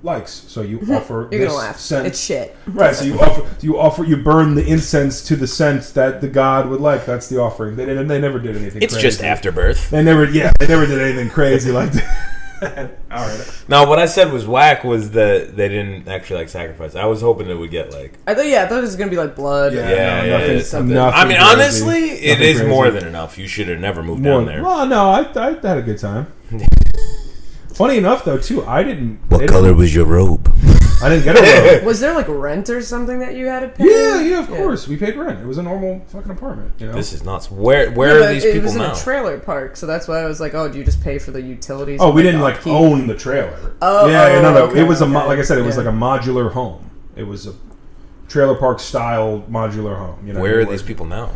likes. So you offer You're this gonna laugh. scent. It's shit. Right. So you burn the incense to the scent that the god would like. That's the offering. They never did anything. It's crazy. just afterbirth. They never did anything crazy like that. All right. No, what I said was whack was that they didn't actually like sacrifice. I was hoping it would get like. I thought it was gonna be like blood. Nothing I mean, crazy. honestly, it is crazy. more than enough. You should have never moved down there. Well, no, I had a good time. Funny enough, though, too, I didn't. What color was your robe? I didn't get a robe. Was there like rent or something that you had to pay? Yeah, of course. We paid rent. It was a normal fucking apartment. You know? This is nuts. Where are these people now? It was in a trailer park, so that's why I was like, oh, do you just pay for the utilities? Oh, we didn't like own the trailer. Oh, no. Okay, it was like I said, it was like a modular home. It was a trailer park style modular home. You know, where are these people now?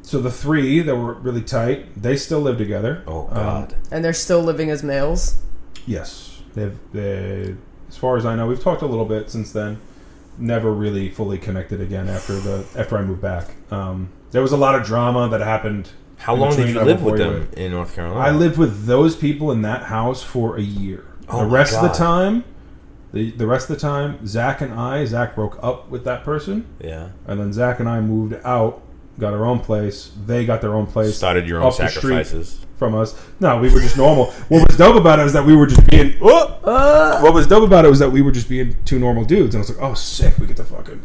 So the three that were really tight, they still live together. Oh God! And they're still living as males. Yes, they. As far as I know, we've talked a little bit since then. Never really fully connected again after I moved back. There was a lot of drama that happened. How long did you live with them in North Carolina? I lived with those people in that house for a year. Oh, the rest of the time, Zach broke up with that person. Yeah. And then Zach and I moved out, got our own place. They got their own place. Started your own sacrifices from us. No, we were just normal. What was dope about it was that we were just being. What was dope about it was that we were just being two normal dudes, and I was like, "Oh, sick! We get to fucking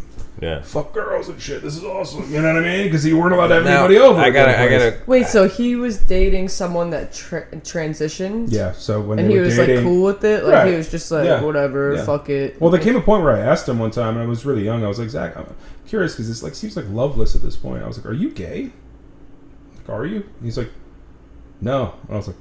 fuck girls and shit. This is awesome." You know what I mean? Because you weren't allowed to have anybody over. I gotta. Wait, so he was dating someone that transitioned? Yeah. So when and they he were was dating, like cool with it. Like he was just like whatever, fuck it. Well, there came a point where I asked him one time, and I was really young. I was like, Zach, I'm curious because this like seems like loveless at this point. I was like, "Are you gay? Like, are you?" And he's like, "No." And I was like,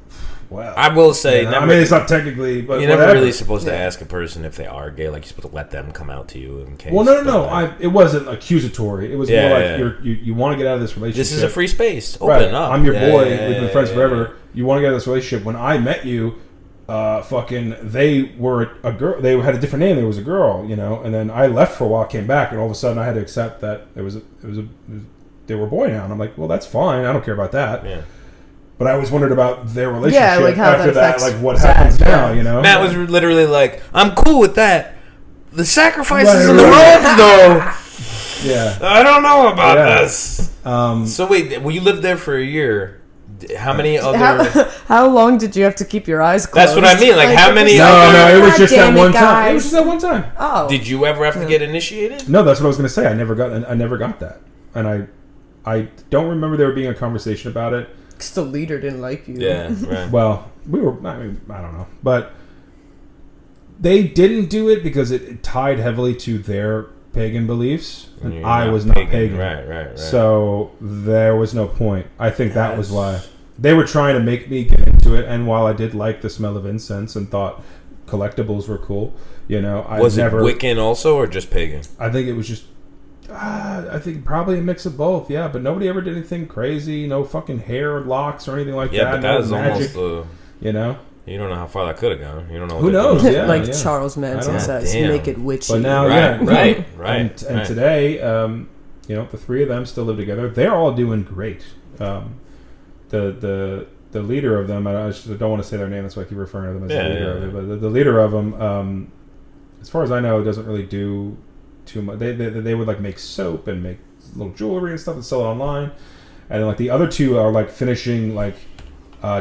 "Wow." I will say, I mean, it's not technically, but you're never really supposed to ask a person if they are gay. Like, you're supposed to let them come out to you in case. Well, no. It wasn't accusatory. It was more like you want to get out of this relationship. This is a free space. Open up. I'm your boy. We've been friends forever. You want to get out of this relationship. When I met you, they were a girl. They had a different name. There was a girl, you know. And then I left for a while, came back, and all of a sudden I had to accept that they were a boy now. And I'm like, well, that's fine. I don't care about that. Yeah. But I always wondered about their relationship like how after that, like what happens now, you know? Matt was literally like, I'm cool with that. The sacrifices and the robes, though. Yeah. I don't know about this. So wait, well, you lived there for a year. How many other... How long did you have to keep your eyes closed? Oh. That's what I mean. Like how many other... No, it was just that one time. It was just that one time. Oh. Did you ever have to get initiated? No, that's what I was going to say. I never got that. And I don't remember there being a conversation about it. Because the leader didn't like you. Yeah, right. Well, I don't know. But they didn't do it because it tied heavily to their pagan beliefs. And I was not pagan. Right. So there was no point. I think that was why. They were trying to make me get into it. And while I did like the smell of incense and thought collectibles were cool, you know, Was it Wiccan also or just pagan? I think it was just... I think probably a mix of both, yeah. But nobody ever did anything crazy. No fucking hair locks or anything like that. Yeah, but that is magic, almost... you know? You don't know how far that could have gone. You don't know. Who knows? Yeah, like Charles Manson says, make it witchy. But now, right. And today, you know, the three of them still live together. They're all doing great. The leader of them, I don't want to say their name, that's why I keep referring to them as the leader of it. But the leader of them, as far as I know, doesn't really do too much. They would like make soap and make little jewelry and stuff and sell it online. And then like the other two are like finishing like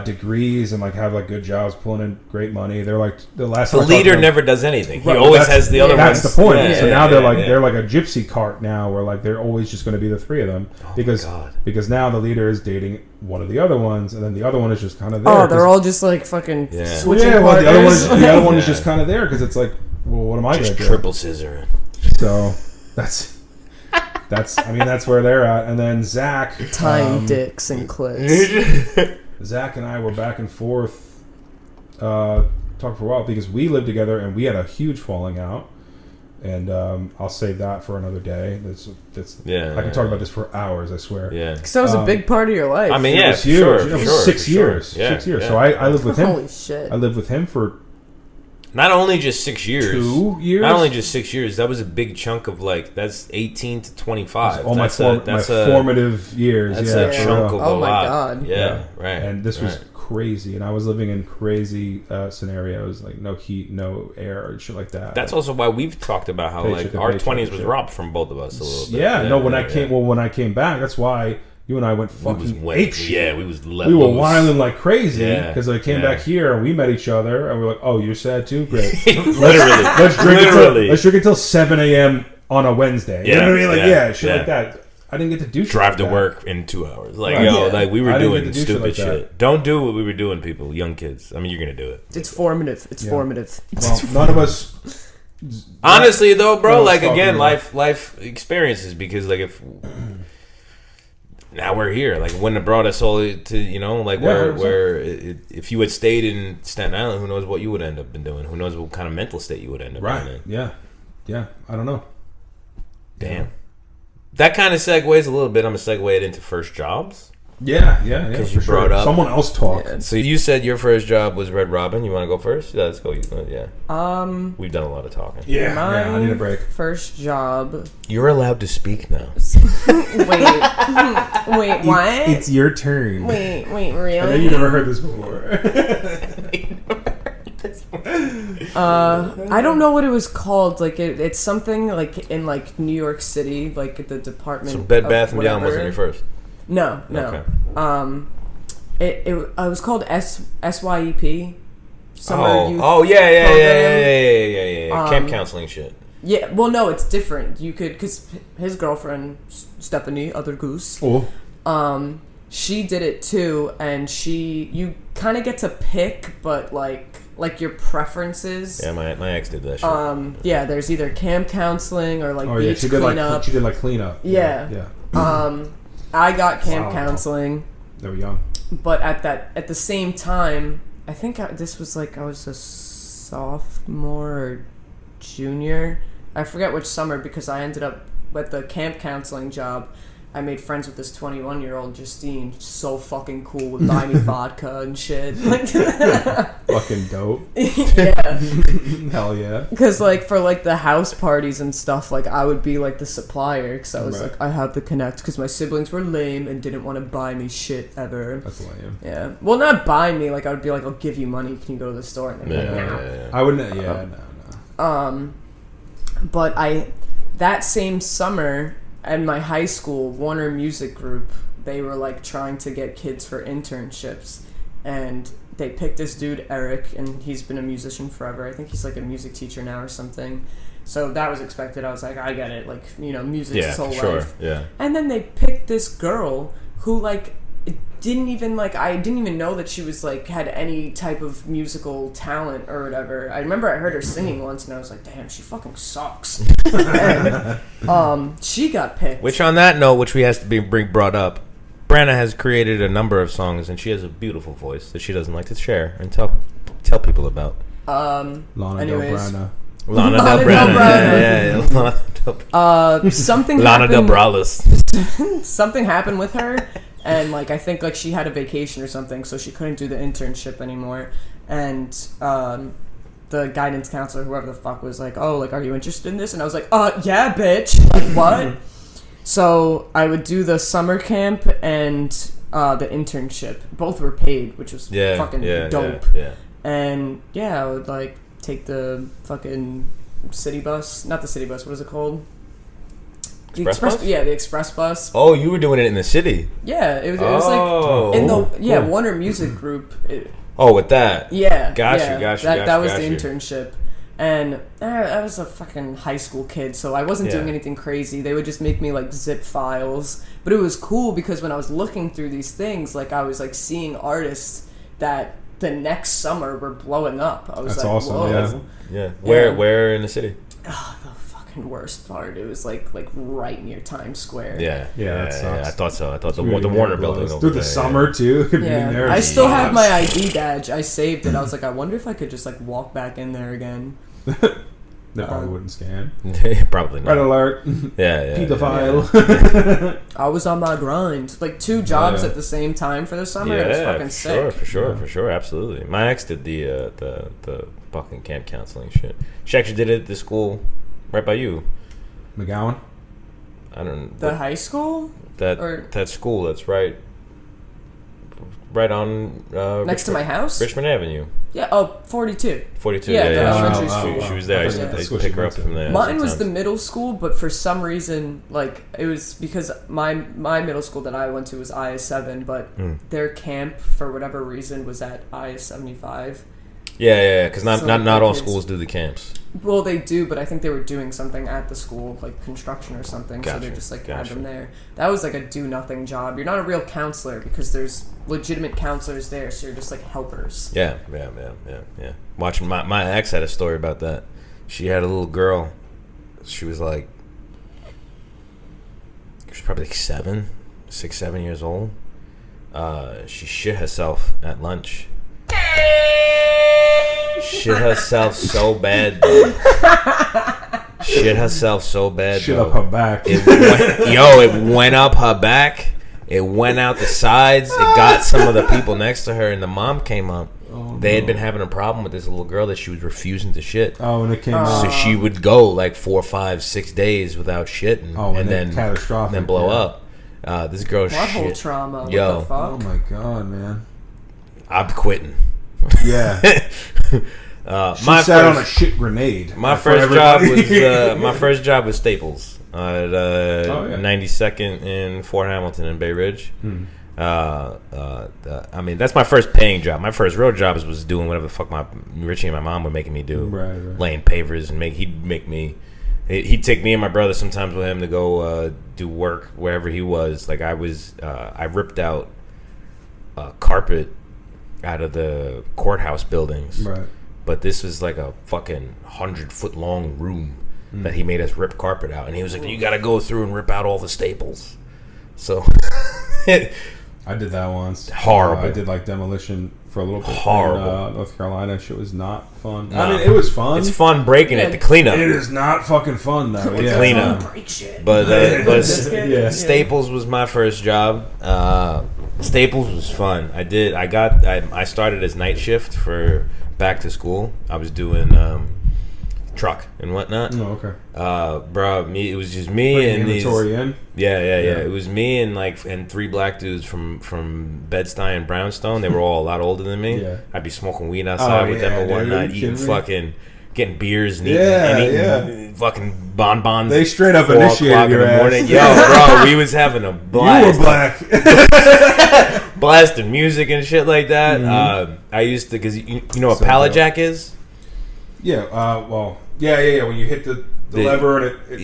degrees and like have like good jobs, pulling in great money. They're like the last. The leader never does anything. He always has the other ones. That's the point. So now they're like a gypsy cart now, where like they're always just going to be the three of them because now the leader is dating one of the other ones, and then the other one is just kind of there. Oh, they're all just like fucking switching well, partners. the other one is just kind of there because it's like, well, what am I going to do? Triple scissor. So that's that's where they're at. And then Zach, tying dicks and clits. Zach and I were back and forth talking for a while because we lived together and we had a huge falling out. And I'll save that for another day. I can talk about this for hours, I swear. Yeah, because that was a big part of your life. I mean, yeah, it was huge. sure, It was 6 years. Yeah, 6 years. yeah. So I lived with him. Holy shit! I lived with him for not only just 6 years. 2 years. Not only just 6 years. That was a big chunk of that's 18 to 25. All my formative years. That's a chunk of a lot. Oh my god! Yeah, right. And this was crazy, and I was living in crazy scenarios, like no heat, no air, and shit like that. That's also why we've talked about how our 20s was robbed from both of us a little bit. Yeah, when I came back, that's why you and I went fucking ape shit. Yeah, we were wilding like crazy because I came back here and we met each other and we're like, oh, you're sad too, great. Let's drink until 7 a.m. on a Wednesday. You know what I mean? Like shit like that. I didn't get to do shit drive like to work in 2 hours. We were doing stupid shit. Don't do what we were doing, people. Young kids. I mean, you're gonna do it. It's formative. It's formative. Well, none of us. Honestly, though, bro, again, life experiences. Because if now we're here, it wouldn't have brought us all to where if you had stayed in Staten Island, who knows what you would end up been doing? Who knows what kind of mental state you would end up in? Yeah. I don't know. Damn. That kind of segues a little bit. I'm going to segue it into first jobs. Yeah. Because you brought up... Someone else talk. Yeah. So you said your first job was Red Robin. You want to go first? Yeah, let's go. Yeah. We've done a lot of talking. Yeah, I need a break. First job... You're allowed to speak now. Wait, what? It's your turn. Wait, really? I know you never heard this before. I don't know what it was called. It's something in New York City, the department. So Bed Bath and Beyond wasn't your first. No. Okay. It was called SYEP. Yeah. Camp counseling shit. Yeah. Well, no, it's different. You could because his girlfriend Stephanie, other Goose. Oh. She did it too, and you kind of get to pick, but your preferences. Yeah, my ex did that shit. Yeah, there's either camp counseling or beach cleanup. She did cleanup. Yeah. I got camp counseling. They were young. But at the same time, I think this was I was a sophomore or junior. I forget which summer because I ended up with the camp counseling job. I made friends with this 21-year-old Justine, so fucking cool, would buy me vodka and shit. Fucking dope. Yeah. Hell yeah. Because for the house parties and stuff, I would be the supplier because I was I had the connect because my siblings were lame and didn't want to buy me shit ever. That's lame. Yeah. Well, not buy me. I would be I'll give you money. Can you go to the store? And Yeah. I wouldn't. Yeah. No. But that same summer. At my high school, Warner Music Group, they were trying to get kids for internships, and they picked this dude Eric, and he's been a musician forever. I think he's a music teacher now or something. So that was expected. I was I get it, music's his whole life. Yeah. And then they picked this girl who didn't even I didn't even know that she was had any type of musical talent or whatever. I remember I heard her singing once and I was damn, she fucking sucks. And, she got picked. Which on that note, which we has to be brought up, Branna has created a number of songs and she has a beautiful voice that she doesn't like to share and tell people about. Lana Del Branna. Lana Del Branna. Yeah. Something Lana Del Braless. Something happened with her. And I think she had a vacation or something, so she couldn't do the internship anymore. And the guidance counselor, whoever the fuck, was are you interested in this? And I was yeah, bitch. What? So I would do the summer camp and the internship. Both were paid, which was fucking dope. Yeah. And I would take the fucking city bus. Not the city bus. What is it called? The express bus? Yeah, the express bus. Oh, you were doing it in the city. Yeah, it was in the cool. Warner Music Group. With that. Yeah, Gotcha. That was the internship, and I was a fucking high school kid, so I wasn't doing anything crazy. They would just make me zip files, but it was cool because when I was looking through these things, I was seeing artists that the next summer were blowing up. I was That's awesome. whoa. Yeah. Where in the city? Oh, the fucking fucking worst part. It was like right near Times Square. Yeah, that sucks. Yeah, I thought so. I thought the Really Warner Building over through the there, summer too. Yeah, I still have my ID badge. I saved it. I was like, I wonder if I could just like walk back in there again. They probably wouldn't scan. Probably not. Red alert. Yeah. Pedophile. I was on my grind, like 2 jobs at the same time for the summer. It was fucking sick. For sure, absolutely. My ex did the fucking camp counseling shit. She actually did it at the school right by you. McGowan. I don't. The high school. That school that's right on next to my house, Richmond Avenue. Yeah. Oh, 42. 42. Yeah, Yeah. elementary school. She was there. I used to pick her up from there. Mine was the middle school, but for some reason, like it was because my middle school that I went to was IS7, but their camp for whatever reason was at IS75. Yeah, because not all schools do the camps. Well, they do, but I think they were doing something at the school, like construction or something, so they just like had them there. That was like a do-nothing job. You're not a real counselor because there's legitimate counselors there, so you're just like helpers. Yeah. Watching my ex had a story about that. She had a little girl. She was like, she was probably like 6, 7 years old. She shit herself at lunch. Shit herself so bad, though. Shit herself so bad, Shit though. up her back. It went up her back. It went out the sides. It got some of the people next to her, and the mom came up. They had been having a problem with this little girl that she was refusing to shit. Oh, and it came out. So she would go like 4, 5, 6 days without shitting, and then catastrophic, then blow up. This girl shit. Butthole trauma. Yo. What the fuck? Oh my god, man. I'm quitting. Yeah. She sat on a shit grenade. My first job was Staples at 92nd in Fort Hamilton in Bay Ridge. I mean, that's my first paying job. My first real job was doing whatever the fuck Richie and my mom were making me do, laying pavers, and he'd take me and my brother sometimes with him to go do work wherever he was. Like I ripped out carpet out of the courthouse buildings, but this was like a fucking 100-foot long room that he made us rip carpet out, and he was like, you gotta go through and rip out all the staples. So I did that once. Horrible. I did like demolition for a little bit. Horrible. In North Carolina. Shit was not fun. Nah. I mean, it was fun. It's fun breaking it. The cleanup. It is not fucking fun though. The cleanup. But Staples was my first job. Staples was fun. I started as night shift for back to school. I was doing truck and whatnot. Oh, okay. Bro, it was just me and these. Yeah. It was me and 3 black dudes from Bed-Stuy and Brownstone. They were all a lot older than me. Yeah. I'd be smoking weed outside with them and whatnot, eating fucking, getting beers and eating fucking bonbons. They straight up initiated your ass. Yo, bro, we was having a blast. You were black. Blasting music and shit like that. I used to, because you know what pallet jack is? Yeah, when you hit the lever and it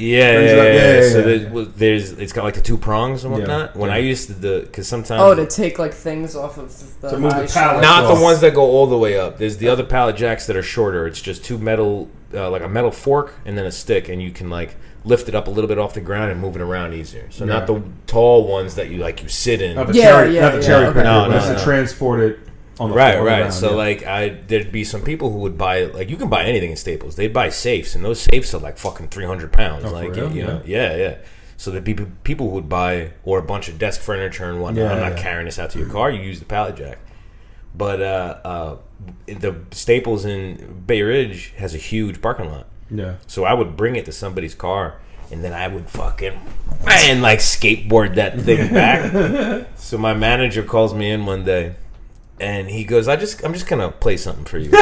it's got like the 2 prongs and whatnot. When I used to do, because sometimes to take like things off of the to move the pallet, not the ones that go all the way up. There's the other pallet jacks that are shorter. It's just 2 metal, like a metal fork and then a stick, and you can like lift it up a little bit off the ground and move it around easier. So not the tall ones that you sit in. Not the cherry picker. No, to transport it. Right. So there'd be some people who would buy, like, you can buy anything in Staples. They'd buy safes, and those safes are like fucking 300 pounds. So there'd be people who would buy, or a bunch of desk furniture and whatnot. I'm not carrying this out to your car. You use the pallet jack. But the Staples in Bay Ridge has a huge parking lot. Yeah. So I would bring it to somebody's car, and then I would fucking skateboard that thing back. So my manager calls me in one day. And he goes, I'm just gonna play something for you. Quick.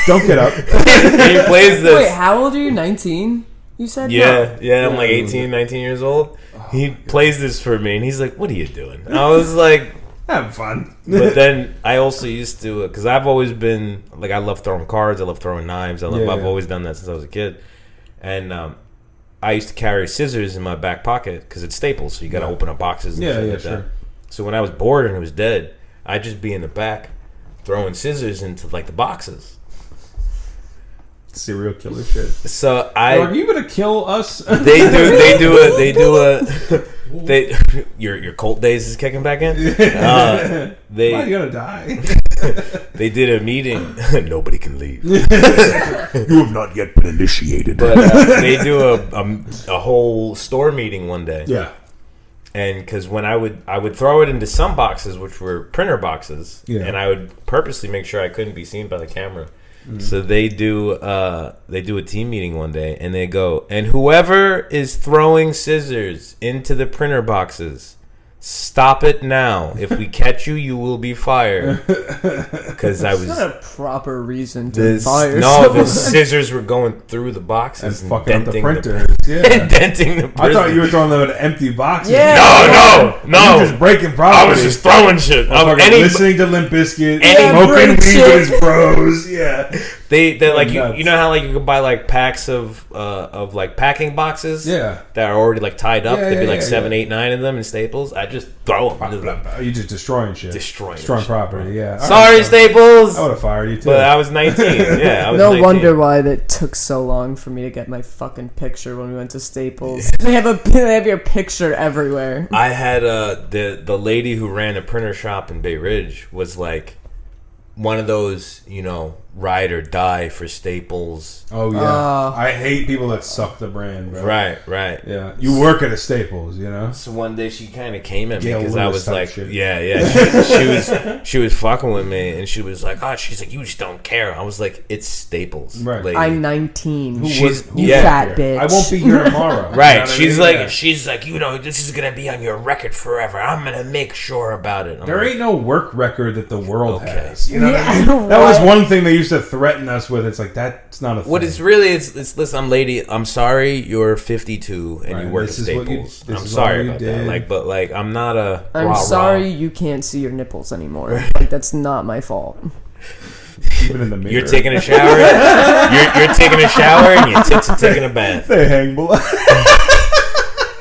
Don't get up. He plays this. Wait, how old are you? 19? You said? Yeah, I'm like 18, 19 years old. He plays this for me, and he's like, what are you doing? And I was like, having fun. But then I also used to, because I've always been, like, I love throwing cards, I love throwing knives, I've always done that since I was a kid. And I used to carry scissors in my back pocket, because it's Staples, so you gotta open up boxes and shit like that. So when I was bored and it was dead, I'd just be in the back throwing scissors into like the boxes. serial killer shit. So Are you gonna kill us? They do your cult days is kicking back in. Why are you gonna die? They did a meeting. Nobody can leave. You have not yet been initiated. But they do a whole store meeting one day. Yeah. And because when I would throw it into some boxes, which were printer boxes, and I would purposely make sure I couldn't be seen by the camera. Mm-hmm. So they do a team meeting one day, and they go, and whoever is throwing scissors into the printer boxes, stop it now. If we catch you, you will be fired. Because I was not a proper reason to fire. No, the scissors were going through the boxes and fucking up the printers. Denting the printers. I thought you were throwing them in empty boxes. Yeah. No. You're just breaking property. I was just throwing shit. Listening to Limp Bizkit, smoking weed with his bros. Yeah. They like you know how like you can buy like packs of like packing boxes that are already like tied up. There'd be like 7, 8, 9 of them in Staples. I just throw them. You just destroying shit. Destroying property. Yeah. Sorry, Staples. I would have fired you too. But I was 19. Yeah. I was no 19. wonder why that took so long for me to get my fucking picture when we went to Staples. They have your picture everywhere. I had the lady who ran a printer shop in Bay Ridge was like one of those, ride or die for Staples. Oh yeah, I hate people that suck the brand, bro. Right. Yeah, you work at a Staples, So one day she kind of came at me Gail because I Lewis was like, shit. she was fucking with me, and she was like, she's like, you just don't care. I was like, it's Staples, right? Lady. I'm 19. You fat bitch. I won't be here tomorrow. Right? She's like, this is gonna be on your record forever. I'm gonna make sure about it. There ain't no work record that the world has. You know what Yeah, I mean? That was one thing they used to threaten us with. It's like that's not a thing. What it's really it's listen, I'm lady. I'm sorry, you're 52 and you work at Staples. I'm sorry about that. But I'm not a. I'm sorry you can't see your nipples anymore. Like that's not my fault. Even in the mirror. You're taking a shower. you're taking a shower and your tits are taking a bath. They hang below.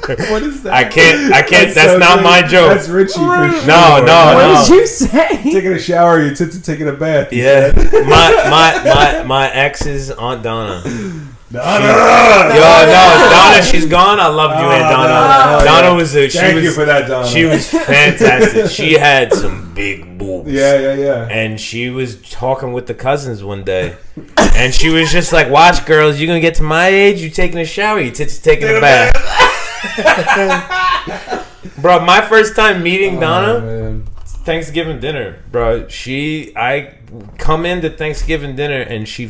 What is that? I can't. That's not good. my joke. That's Richie for sure. No. What did you say? Taking a shower, your tits are taking a bath. Yeah. my ex's Aunt Donna. Donna! Donna, she's gone. I loved you, Aunt Donna. Donna was Thank you for that, Donna. She was fantastic. She had some big boobs. Yeah. And she was talking with the cousins one day, and she was just like, "Watch, girls, you're gonna get to my age. You taking a shower, your tits are taking a bath." Bro, my first time meeting Donna, man. Thanksgiving dinner, bro. I come into Thanksgiving dinner and she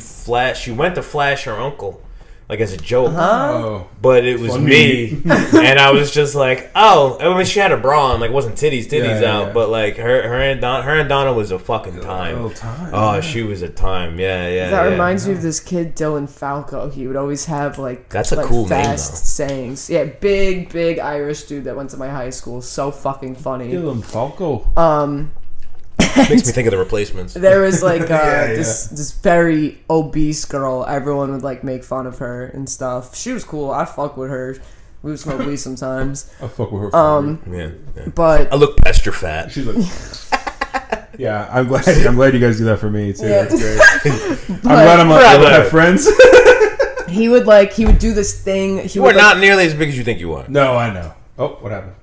went to flash her uncle. Like as a joke, but it was me, and I was just like, I mean, she had a bra on, like it wasn't titties out, yeah. But like her and Donna was a fucking time. She was a time, yeah. That reminds me of this kid Dylan Falco. He would always have that's a cool fast name, sayings. Yeah, big Irish dude that went to my high school. So fucking funny. Dylan Falco. Makes me think of The Replacements. There was this very obese girl. Everyone would make fun of her and stuff. She was cool. I fuck with her. We would smoke weed sometimes. I fuck with her. Yeah. But I look past your fat. She's like, yeah, I'm glad you guys do that for me too. Yeah. That's great. I'm glad I have friends. He would do this thing. You are not nearly as big as you think you are. No, I know. Oh, what happened?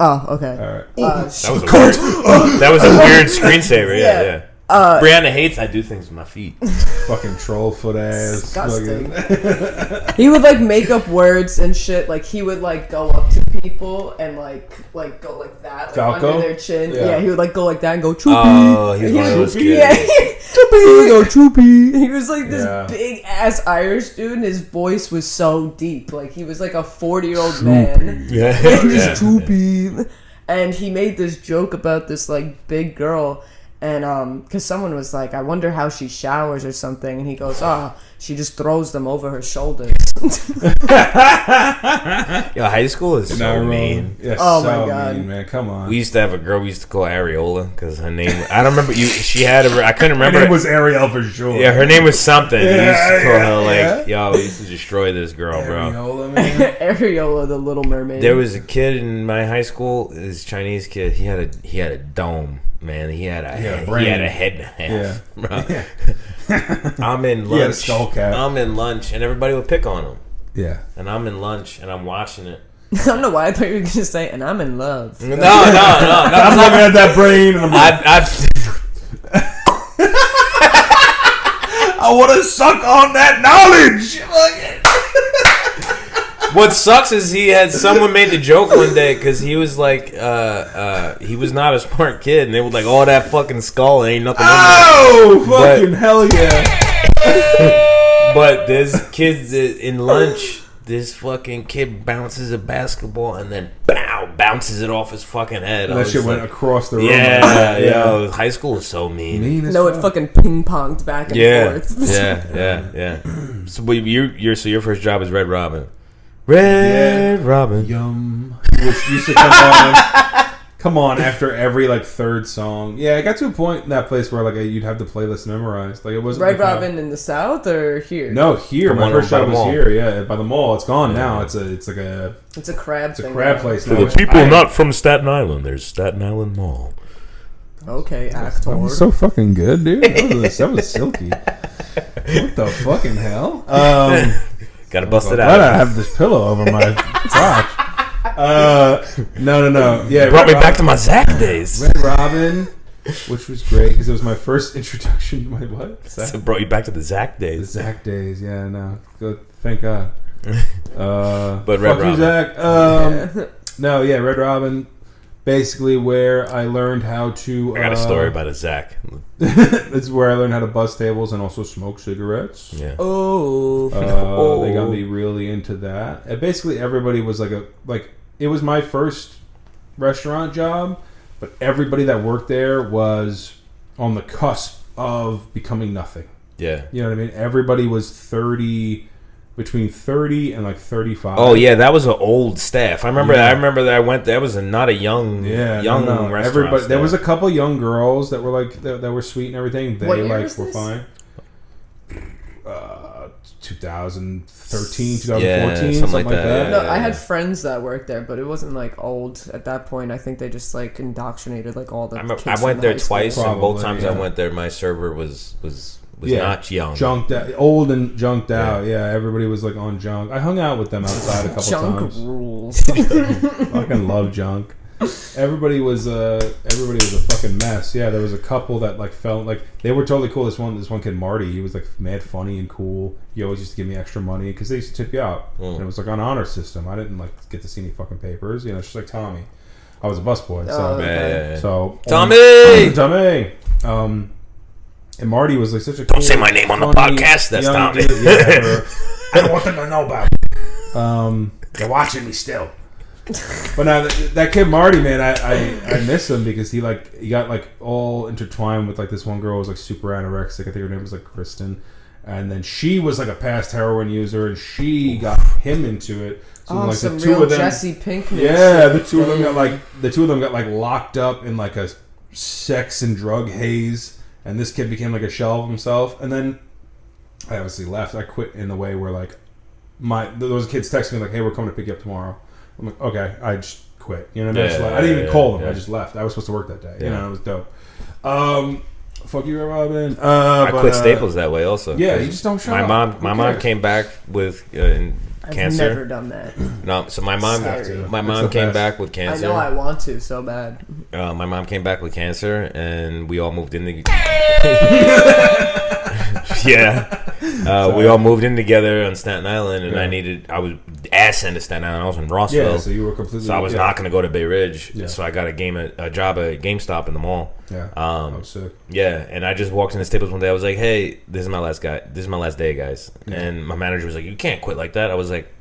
Oh, okay. All right. That was a weird screensaver. Yeah. Brianna hates I do things with my feet. Fucking troll foot ass. Disgusting. He would make up words and shit. He would go up to people and go like that, Falco? under their chin. Yeah, he would go like that and go choopy. Oh, he's one of those kids. Yeah, choopy. Go choopy. He was this big ass Irish dude, and his voice was so deep. He was a 40-year-old man. Yeah, just choopy. And he made this joke about this big girl. And because someone was like, I wonder how she showers or something, and he goes, she just throws them over her shoulders. Yo, high school is so mean. Yeah, oh so my god, mean, man! Come on. We used to have a girl we used to call Areola because her name. I don't remember. She had. I couldn't remember. Her name was Ariel for sure. Yeah, her name was something. We used to call her like, yo, we used to destroy this girl, bro. Areola, man. Areola, the Little Mermaid. There was a kid in my high school. This Chinese kid. He had a dome. Man, he had a head and a half. Yeah. I'm in lunch. He had a skull cap. I'm in lunch, and everybody would pick on him. Yeah. And I'm in lunch, and I'm watching it. I don't know why I thought you were going to say, and I'm in love. No. I'm looking at that brain, and I'm like, I want to suck on that knowledge. What sucks is someone made the joke one day because he was like, he was not a smart kid, and they were like, "Oh, that fucking skull ain't nothing." Oh, fucking hell yeah! But there's kids in lunch. This fucking kid bounces a basketball and then bounces it off his fucking head. And that shit went across the room. Yeah, yo, high school is so mean. No, it fucking ping ponged back and forth. Yeah. So your first job is Red Robin. Red Robin. Yum. Which used to come on after every like third song. Yeah, I got to a point in that place where like you'd have the playlist memorized. Like it wasn't Red Robin in the South or here? No, here. My first job was here. Yeah, by the mall. It's gone now. It's a crab. It's a crab place. For the people not from Staten Island, there's Staten Island Mall. Okay, actor. That was so fucking good, dude. That was silky. What the fucking hell? Gotta bust it out. I have this pillow over my crotch. No. Yeah, brought me back to my Zach days. Red Robin, which was great because it was my first introduction to my what? So it brought you back to the Zach days. The Zach days, yeah. No, good. Thank God. But Red Robin. You, Zach. No, yeah, Red Robin. Basically, where I learned how to. I got a story about a Zach. It's where I learned how to bust tables and also smoke cigarettes. Yeah. They got me really into that. And basically, everybody was like it was my first restaurant job, but everybody that worked there was on the cusp of becoming nothing. Yeah. You know what I mean? Everybody was between 30 and like 35. Oh yeah, that was an old staff. I remember that I went. That was not a young restaurant. Everybody, there was a couple young girls that were like that were sweet and everything. They were fine. 2013, 2014, something like that. No, I had friends that worked there, but it wasn't like old at that point. I think they just like indoctrinated like all the. I went there twice, and both times I went there, my server was not young, junked out, old and junked out. Yeah, everybody was like on junk. I hung out with them outside a couple times. Junk rules. Fucking love junk. Everybody was a fucking mess. Yeah, there was a couple that like felt like they were totally cool. This one kid Marty, he was like mad funny and cool. He always used to give me extra money because they used to tip you out. And it was like on honor system. I didn't like get to see any fucking papers. You know, it's just like Tommy. I was a busboy. So Tommy. And Marty was like such a don't say my name on the podcast. That's Tommy. I don't want them to know about it. They're watching me still. But now that kid Marty, man, I miss him because he got like all intertwined with like this one girl who was like super anorexic. I think her name was like Kristen, and then she was like a past heroin user, and she got him into it. So like some the two real of them, Jesse Pinkman. Yeah, the two of them got like locked up in like a sex and drug haze, and this kid became like a shell of himself. And then I obviously left. I quit in the way where like those kids texted me like, "Hey, we're coming to pick you up tomorrow." I'm like, okay, I just quit. You know what I mean? I didn't even call them. I just left. I was supposed to work that day. You know, it was dope. Fuck you, Robin. I quit Staples that way also. Yeah, you just don't show up. My mom came back with cancer. I've never done that. No, so my mom came back with cancer. I know I want to so bad. My mom came back with cancer, and we all moved in together. We all moved in together on Staten Island, and I was ass into Staten Island. I was in Rossville. Yeah, so you were completely. So I was not going to go to Bay Ridge. Yeah. So I got a job at GameStop in the mall. Yeah. Sick. Yeah, and I just walked into Staples one day. I was like, "Hey, this is my last day, guys." And my manager was like, "You can't quit like that." I was like,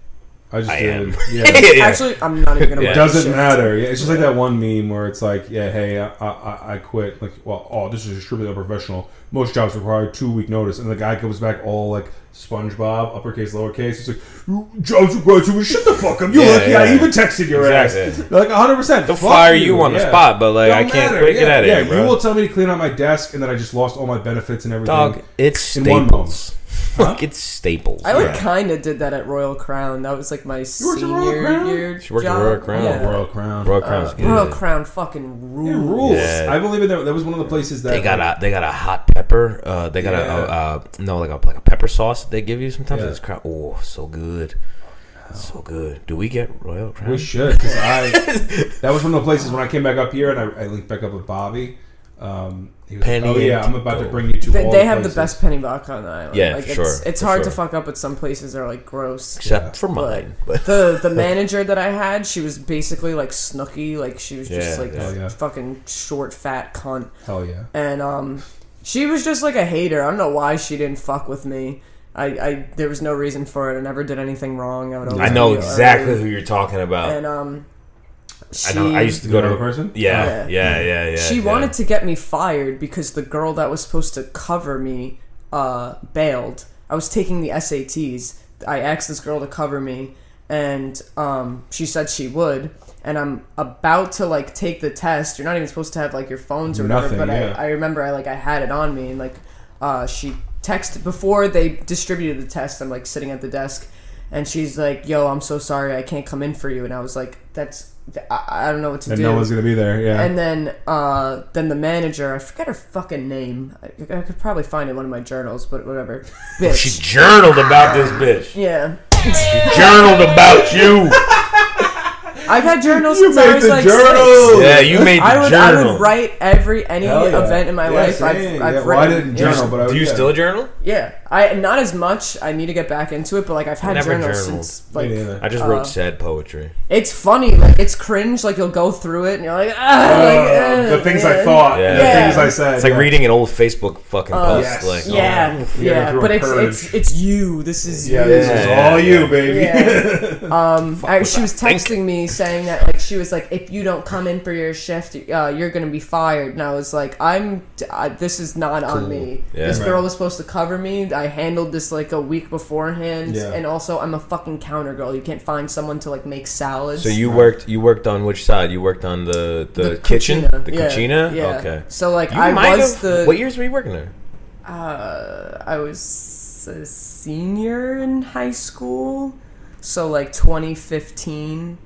I just I did. am. Yeah. Actually, I'm not even gonna. It doesn't matter. Yeah, it's just like that one meme where it's like, yeah, hey, I quit. Like, well, this is extremely unprofessional. Most jobs require 2-week notice, and the guy comes back all like SpongeBob, uppercase, lowercase. It's like, jobs require 2 weeks. Shut the fuck up. You're lucky I even texted your ass. Like 100%. They'll fire you on the spot, but like I can't quit. Get out of here, bro. You will tell me to clean out my desk, and then I just lost all my benefits and everything. Dog, it's in Staples. Like it's Staples. I kind of did that at Royal Crown. That was like my senior year. She worked at Royal Crown. Yeah. Royal Crown. Royal Crown's good. Royal Crown fucking rules. It rules. Yeah. I believe in that. That was one of the places that they got a hot pepper. They got like a pepper sauce that they give you sometimes. It's so good. So good. Do we get Royal Crown? We should, because that was one of the places when I came back up here and I linked back up with Bobby. He was penny. Like, oh yeah, I'm about to bring you to. They have the best penny vodka on the island. Yeah, like, for sure. It's hard to fuck up at some places that are like gross. Except for mine. But the manager that I had, she was basically like Snooki. Like she was just fucking short, fat cunt. Hell yeah. And she was just like a hater. I don't know why she didn't fuck with me. There was no reason for it. I never did anything wrong. I know exactly who you're talking about. And I used to go to the person. Yeah. She wanted to get me fired because the girl that was supposed to cover me bailed. I was taking the SATs. I asked this girl to cover me, and she said she would. And I'm about to like take the test. You're not even supposed to have like your phones or whatever. But I remember I had it on me, and like she texted before they distributed the test. I'm like sitting at the desk, and she's like, "Yo, I'm so sorry, I can't come in for you." And I was like, I don't know what to do. And no one's gonna be there, yeah. And then the manager, I forget her fucking name. I could probably find it in one of my journals, but whatever. Bitch. She journaled about this bitch. Yeah. She journaled about you. I've had journals since I was like 6. Yeah, you made the journal. I would write any event in my life. I've written. I didn't journal, but I would. Do you still journal? Yeah, I not as much. I need to get back into it, but like I've had journals since like I just wrote sad poetry. It's funny, like it's cringe. Like you'll go through it and you're like, the things I thought, the things I said. It's like reading an old Facebook fucking post. Like, but it's you. This is you. This is all you, baby. Yeah. She was texting me saying that like she was like, if you don't come in for your shift, you're gonna be fired. And I was like, this is not on me. Yeah. This girl was supposed to cover me. I handled this like a week beforehand, and also I'm a fucking counter girl. You can't find someone to like make salads. So you worked on which side? You worked on the kitchen, cucina. The cucina. Yeah. Okay. So like What years were you working there? I was a senior in high school, so like 2015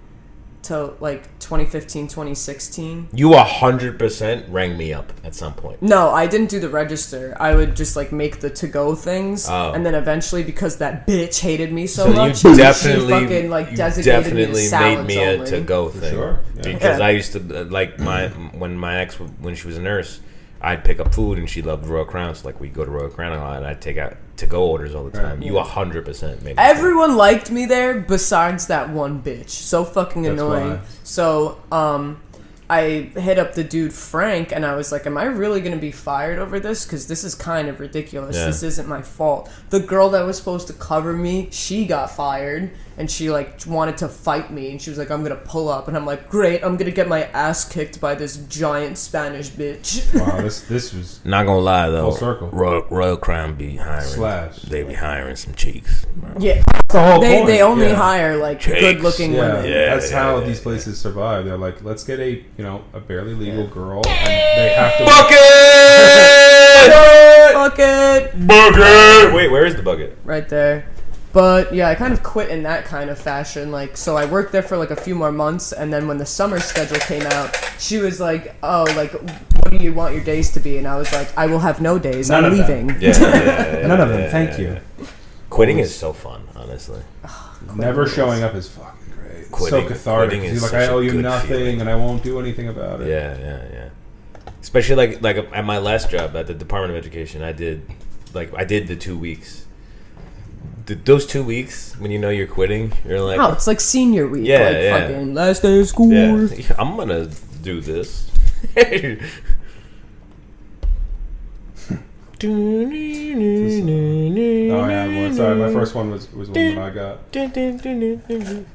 to like 2015, 2016. You 100% rang me up at some point. No, I didn't do the register. I would just like make the to-go things, and then eventually, because that bitch hated me so much, you she fucking like designated me to salads made me only. a to-go thing. Sure. Yeah. Because I used to like when my ex, when she was a nurse, I'd pick up food and she loved Royal Crown, so like we'd go to Royal Crown a lot, and I'd take out to-go orders all the time. Right. You 100% made me. Everyone liked me there besides that one bitch. So fucking annoying. Why. So I hit up the dude Frank, and I was like, am I really going to be fired over this? Because this is kind of ridiculous. Yeah. This isn't my fault. The girl that was supposed to cover me, she got fired, and she like wanted to fight me, and she was like, I'm going to pull up. And I'm like, great, I'm going to get my ass kicked by this giant Spanish bitch. Wow, this was... Not going to lie, though. Full circle. Royal Crown be hiring. They be hiring some cheeks. Bro. Yeah. The whole point. They only hire like good-looking women. Yeah, that's how these places survive. They're like, let's get a barely legal girl, and they have to bucket. Wait, where is the bucket? Right there. But yeah, I kind of quit in that kind of fashion. Like, so I worked there for like a few more months, and then when the summer schedule came out, she was like, "Oh, like, what do you want your days to be?" And I was like, "I will have no days. I'm leaving." None of them. Thank you. Quitting is so fun, honestly. Never showing up is fucking great. Quitting, so cathartic. You're like, I owe you nothing, feeling. And I won't do anything about it. Yeah. Especially like at my last job at the Department of Education, I did the 2 weeks. Those 2 weeks when you know you're quitting, you're like, oh, it's like senior week. Yeah, fucking last day of school. Yeah. I'm gonna do this. yeah, well, sorry, my first one was one that I got.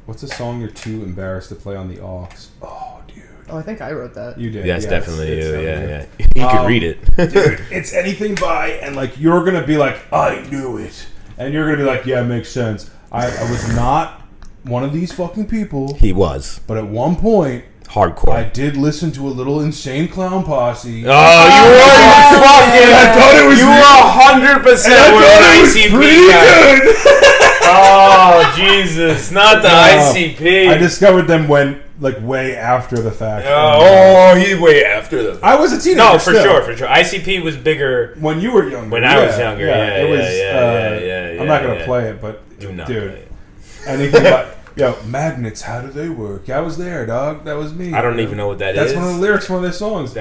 What's a song you're too embarrassed to play on the aux? Oh, dude. Oh, I think I wrote that. You did. Yes, yes, definitely it's you. definitely Yeah. you. You could read it. Dude, it's anything by, and like, you're going to be like, I knew it. And you're going to be like, yeah, it makes sense. I was not one of these fucking people. He was. But at one point, Hardcore. I did listen to a little Insane Clown Posse. Oh, you were fucking. I thought it was You were 100% were an ICP guy. Oh, Jesus. Not the ICP. I discovered them way after the fact. Oh, he's way after them. I was a teenager. No, for sure. ICP was bigger when you were younger. When I was younger, yeah. I'm not gonna play it, but do not dude, play it. Anything but magnets. How do they work? I was there, dog. That was me. I don't even know what that is. That's one of the lyrics from one of their songs.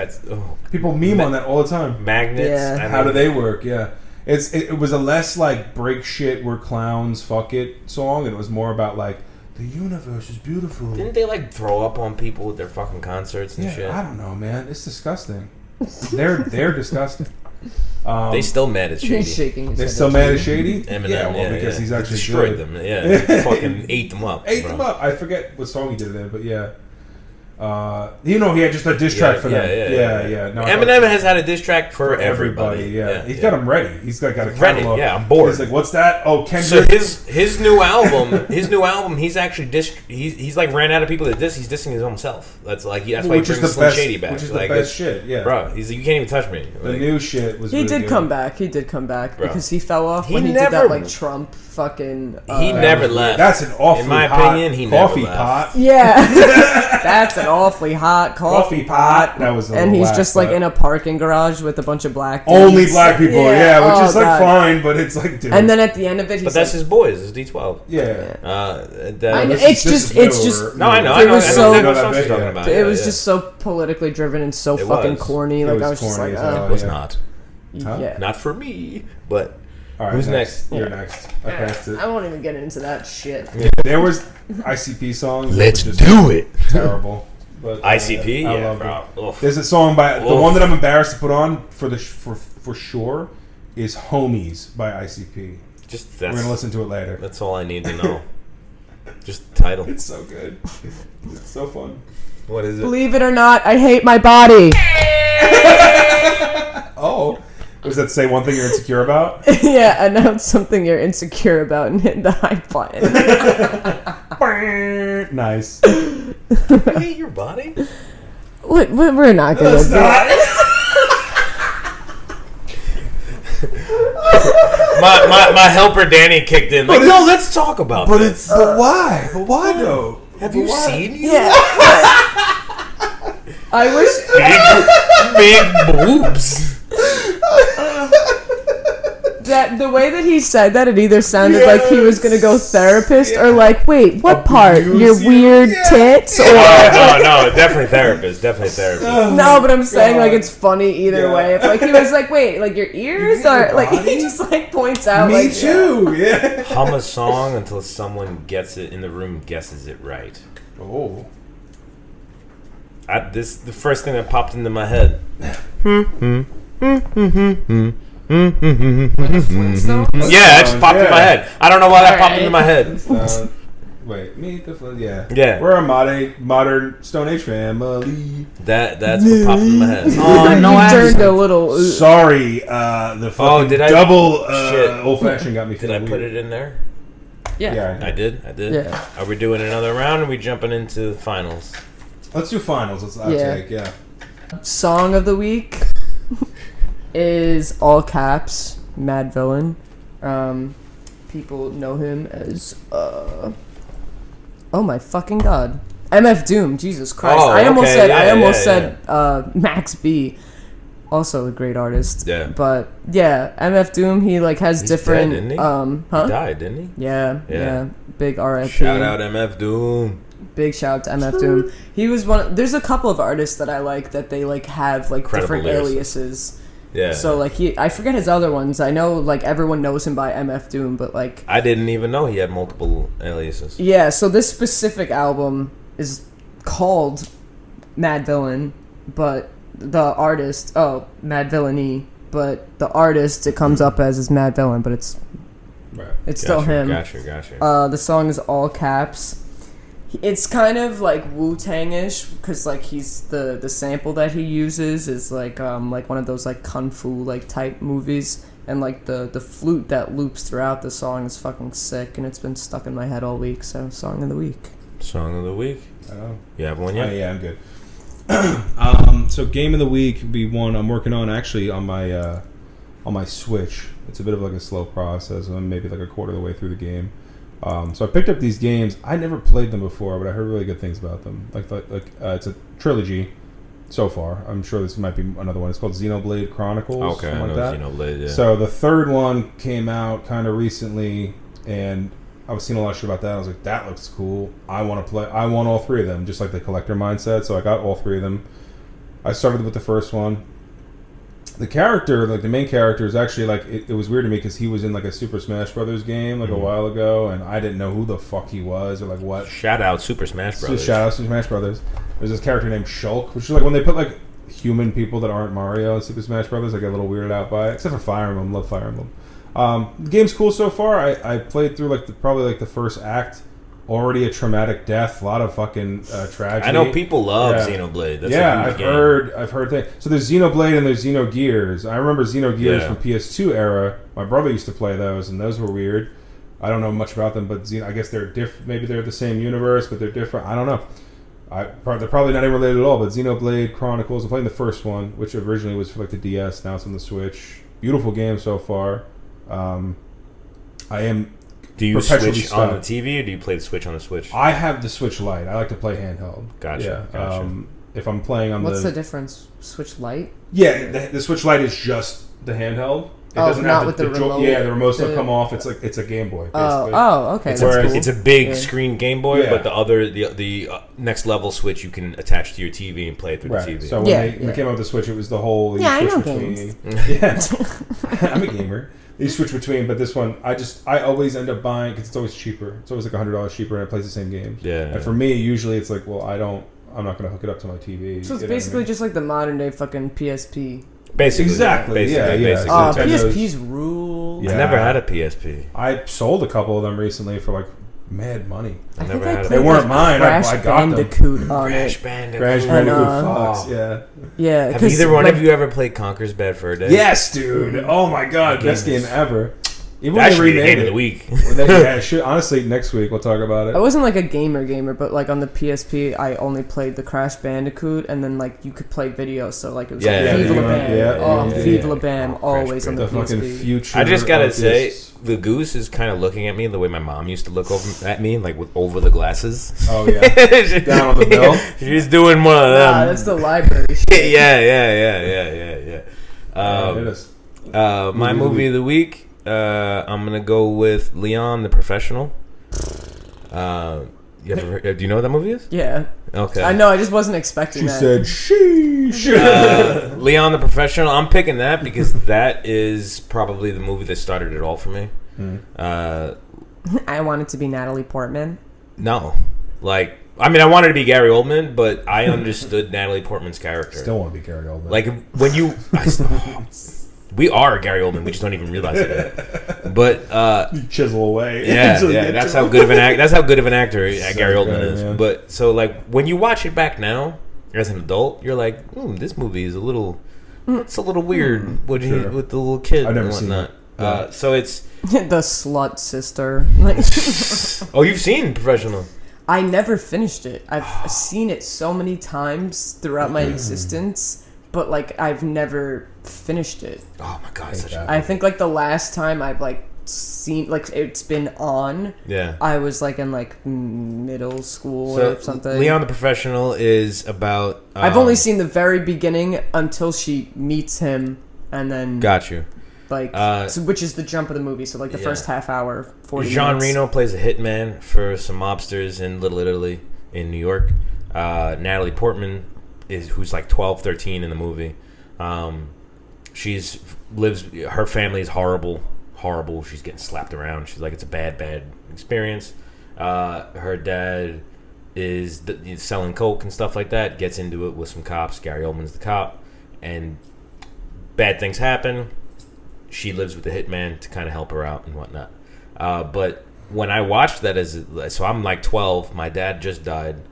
People meme on that all the time. Magnets. Yeah. How do they work? Yeah. It was a less like break shit, we're clowns, fuck it song, and it was more about like the universe is beautiful. Didn't they like throw up on people with their fucking concerts and shit? I don't know, man. It's disgusting. They're disgusting. They still mad at Shady. He's shaking. They're still mad at Shady. Eminem, because he's actually destroyed good. them. Yeah, fucking ate them up. Them up. I forget what song he did there, but yeah. He had just a diss track for them. Yeah. No, Eminem has had a diss track for everybody. Yeah, he's got them ready. He's got a catalog. Ready. Yeah, I'm bored. He's like, what's that? Oh, Kendrick. So his new album, he's actually he's like ran out of people to diss. He's dissing his own self. That's why he brings Slim Shady back. Which is like, the best shit. Yeah, bro. He's like, you can't even touch me. The new shit was. He really did good. come back. He did come back because he fell off when he never, did that like Trump fucking. He never left. That's an awfully in my hot opinion. He coffee never left. pot. Yeah, that's an awfully hot coffee pot. That was, and he's just like in a parking garage with a bunch of black dudes. Only black people. Yeah, which is like God. fine, but it's like. Dude. And then at the end of it, but that's his boys. It's D12. Yeah. It's just. No, I know. It was so. It was just so politically driven and so fucking corny. Like I was just like, it was not. Yeah. Not for me, but. All right, who's next? You're next. I passed it. I won't even get into that shit. There was ICP songs. Let's do it. Terrible. But, ICP, I love bro. There's a song by the one that I'm embarrassed to put on for sure is "Homies" by ICP. We're gonna listen to it later. That's all I need to know. Just the title. It's so good. It's so fun. What is it? Believe it or not, I hate my body. Oh. Was that say one thing you're insecure about? Yeah, announce something you're insecure about and hit the hype button. Nice. You hate your body? We're not going to do that. my helper Danny kicked in. Like, no, let's talk about this. But why? But why though? Have you seen you? Yeah. I wish big boobs. That the way that he said that, it either sounded like he was gonna go therapist or like, wait, what part? Your weird tits? Or no, definitely therapist. No, but I'm saying like it's funny either way. If like he was like, wait, like your ears are like he just like points out. Me like, too. Yeah. Hum a song until someone gets it in the room, guesses it right. Oh. The first thing that popped into my head. Like a Flintstone? Yeah, it just popped in my head. I don't know why that popped into my head. Wait, meet the yeah. We're a modern Stone Age family. That's what popped in my head. Oh no! You turned a little. Sorry, the fucking double old fashioned got me. Did I put it in there? Yeah. I did. Yeah. Are we doing another round? Or are we jumping into the finals? Let's do finals. Let's outtake. Yeah. Song of the week is all caps Mad Villain. People know him as oh my fucking god, MF Doom. Jesus Christ! I almost said Max B. Also a great artist. Yeah. But yeah, MF Doom. He like has different. Dead, didn't he? He died, didn't he? Yeah. Big R.I.P. Shout out MF Doom. Big shout to MF Doom. He was one. There's a couple of artists that I like that they like have like different aliases. Yeah. So like I forget his other ones. I know like everyone knows him by MF Doom, but like I didn't even know he had multiple aliases. Yeah. So this specific album is called Mad Villain, but the artist Mad Villainy, but the artist it comes up as is Mad Villain, but it's still him. Gotcha. The song is all caps. It's kind of like Wu-Tang-ish because like he's the sample that he uses is like one of those like kung fu like type movies, and like the flute that loops throughout the song is fucking sick, and it's been stuck in my head all week. So song of the week. You have one yet? Yeah, I'm good. So game of the week would be one I'm working on actually on my Switch. It's a bit of like a slow process. I'm maybe like a quarter of the way through the game. So I picked up these games. I never played them before, but I heard really good things about them. It's a trilogy so far. I'm sure this might be another one. It's called Xenoblade Chronicles. Okay, I know Xenoblade. Yeah. So the third one came out kind of recently, and I was seeing a lot of shit about that. I was like, that looks cool. I want to play. I want all three of them, just like the collector mindset. So I got all three of them. I started with the first one. The character, like the main character, is actually like it was weird to me because he was in like a Super Smash Brothers game like a while ago, and I didn't know who the fuck he was or like what. Shout out Super Smash Brothers. Shout out Super Smash Brothers. There's this character named Shulk, which is like when they put like human people that aren't Mario in Super Smash Brothers, I get a little weirded out by it. Except for Fire Emblem, love Fire Emblem. The game's cool so far. I played through probably the first act. Already a traumatic death, a lot of fucking tragedy. I know people love Xenoblade. That's a huge game. I've heard things. So there's Xenoblade and there's Xenogears. I remember Xenogears from PS2 era. My brother used to play those, and those were weird. I don't know much about them, but I guess they're different. Maybe they're the same universe, but they're different. I don't know. They're probably not even related at all. But Xenoblade Chronicles, I'm playing the first one, which originally was for like the DS. Now it's on the Switch. Beautiful game so far. Do you switch on the TV or do you play the Switch on the Switch? I have the Switch Lite. I like to play handheld. Gotcha. If I'm playing on What's the difference? Switch Lite? Yeah, the Switch Lite is just the handheld. It doesn't not have with the remote. Yeah, the remotes don't come off. It's a Game Boy. Basically. Okay. That's cool. It's a big screen Game Boy, but the next level Switch you can attach to your TV and play it through the TV. So when they came out with the Switch, it was the whole. I know games. I'm a gamer. You switch between, but this one, I always end up buying because it's always cheaper. It's always like $100 cheaper, and it plays the same games. Yeah. And for me, usually it's like, well, I'm not going to hook it up to my TV. So it's basically just like the modern day fucking PSP. Basically, exactly. Basically. PSP's rule. I never had a PSP. I sold a couple of them recently for like mad money. I never had They weren't mine. I got Bandicoot them. On Crash it. Bandicoot. Crash Bandicoot Fox. Yeah. Have either one of you ever played Conker's Bad Fur Day? Yes, dude. Oh my god, best game ever. Even that when should they be the remade game it. of the week. Honestly, next week we'll talk about it. I wasn't like a gamer, but like on the PSP, I only played the Crash Bandicoot, and then like you could play videos. So like it was Viva La Bam. Viva La Bam, always on the PSP. Future. I just gotta say, the Goose is kind of looking at me the way my mom used to look at me, like with over the glasses. Oh yeah, down on the bill. She's doing one of them. That's the library. Yeah. My movie of the week. I'm gonna go with Leon the Professional. Do you know what that movie is? Yeah. Okay. I know. I just wasn't expecting that. She said, Leon the Professional. I'm picking that because that is probably the movie that started it all for me. I wanted to be Natalie Portman. No, I wanted to be Gary Oldman, but I understood Natalie Portman's character. Still want to be Gary Oldman. Like when you. We are Gary Oldman. We just don't even realize it. But you chisel away. Yeah. That's how good of an actor Gary Oldman is. Man. But so when you watch it back now as an adult, you're like, this movie is a little weird with the little kid I've never and whatnot. Seen it. So it's the slut sister. Oh, you've seen Professional? I never finished it. I've seen it so many times throughout my existence. But I've never finished it. Oh my god! I think the last time I've seen it's been on. Yeah. I was in middle school or something. Leon the Professional is about. I've only seen the very beginning until she meets him, and then. Got you. Which is the jump of the movie. So the first half hour, 40 Jean minutes. Reno plays a hitman for some mobsters in Little Italy in New York. Natalie Portman who's 12, 13 in the movie. Her family is horrible. She's getting slapped around. She's it's a bad experience. Her dad is selling coke and stuff like that. Gets into it with some cops. Gary Oldman's the cop, and bad things happen. She lives with the hitman to kind of help her out and whatnot. But when I watched that, so I'm like 12. My dad just died.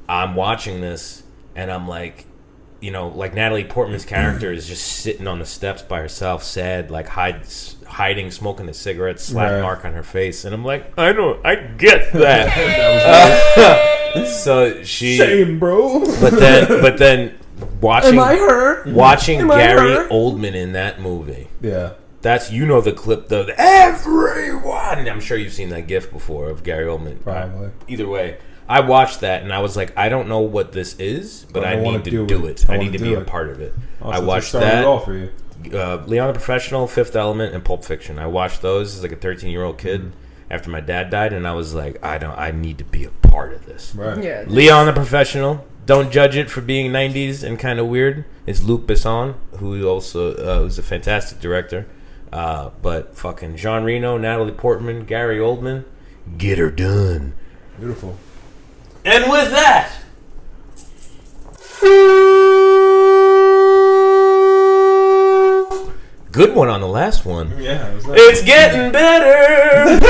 I'm watching this, and I'm like, like Natalie Portman's character is just sitting on the steps by herself, sad, like hiding, smoking a cigarette, slap mark on her face, and I'm like, I get that. So she, shame, bro. But then watching, Am I her? Watching Am I Gary her? Oldman in that movie. Yeah. That's the clip, the everyone. I'm sure you've seen that GIF before of Gary Oldman. Probably. Either way, I watched that and I was like, I don't know what this is, but I need to do it. I need to be a part of it. I watched that. All for you. Leon the Professional, Fifth Element, and Pulp Fiction. I watched those as like a 13-year-old kid after my dad died, and I was like, I need to be a part of this. Right. Yeah. Leon the Professional. Don't judge it for being 90s and kind of weird. It's Luc Besson, who also was a fantastic director. But fucking Jean Reno, Natalie Portman, Gary Oldman, get her done. Beautiful. And with that, good one on the last one. Yeah, it's getting better.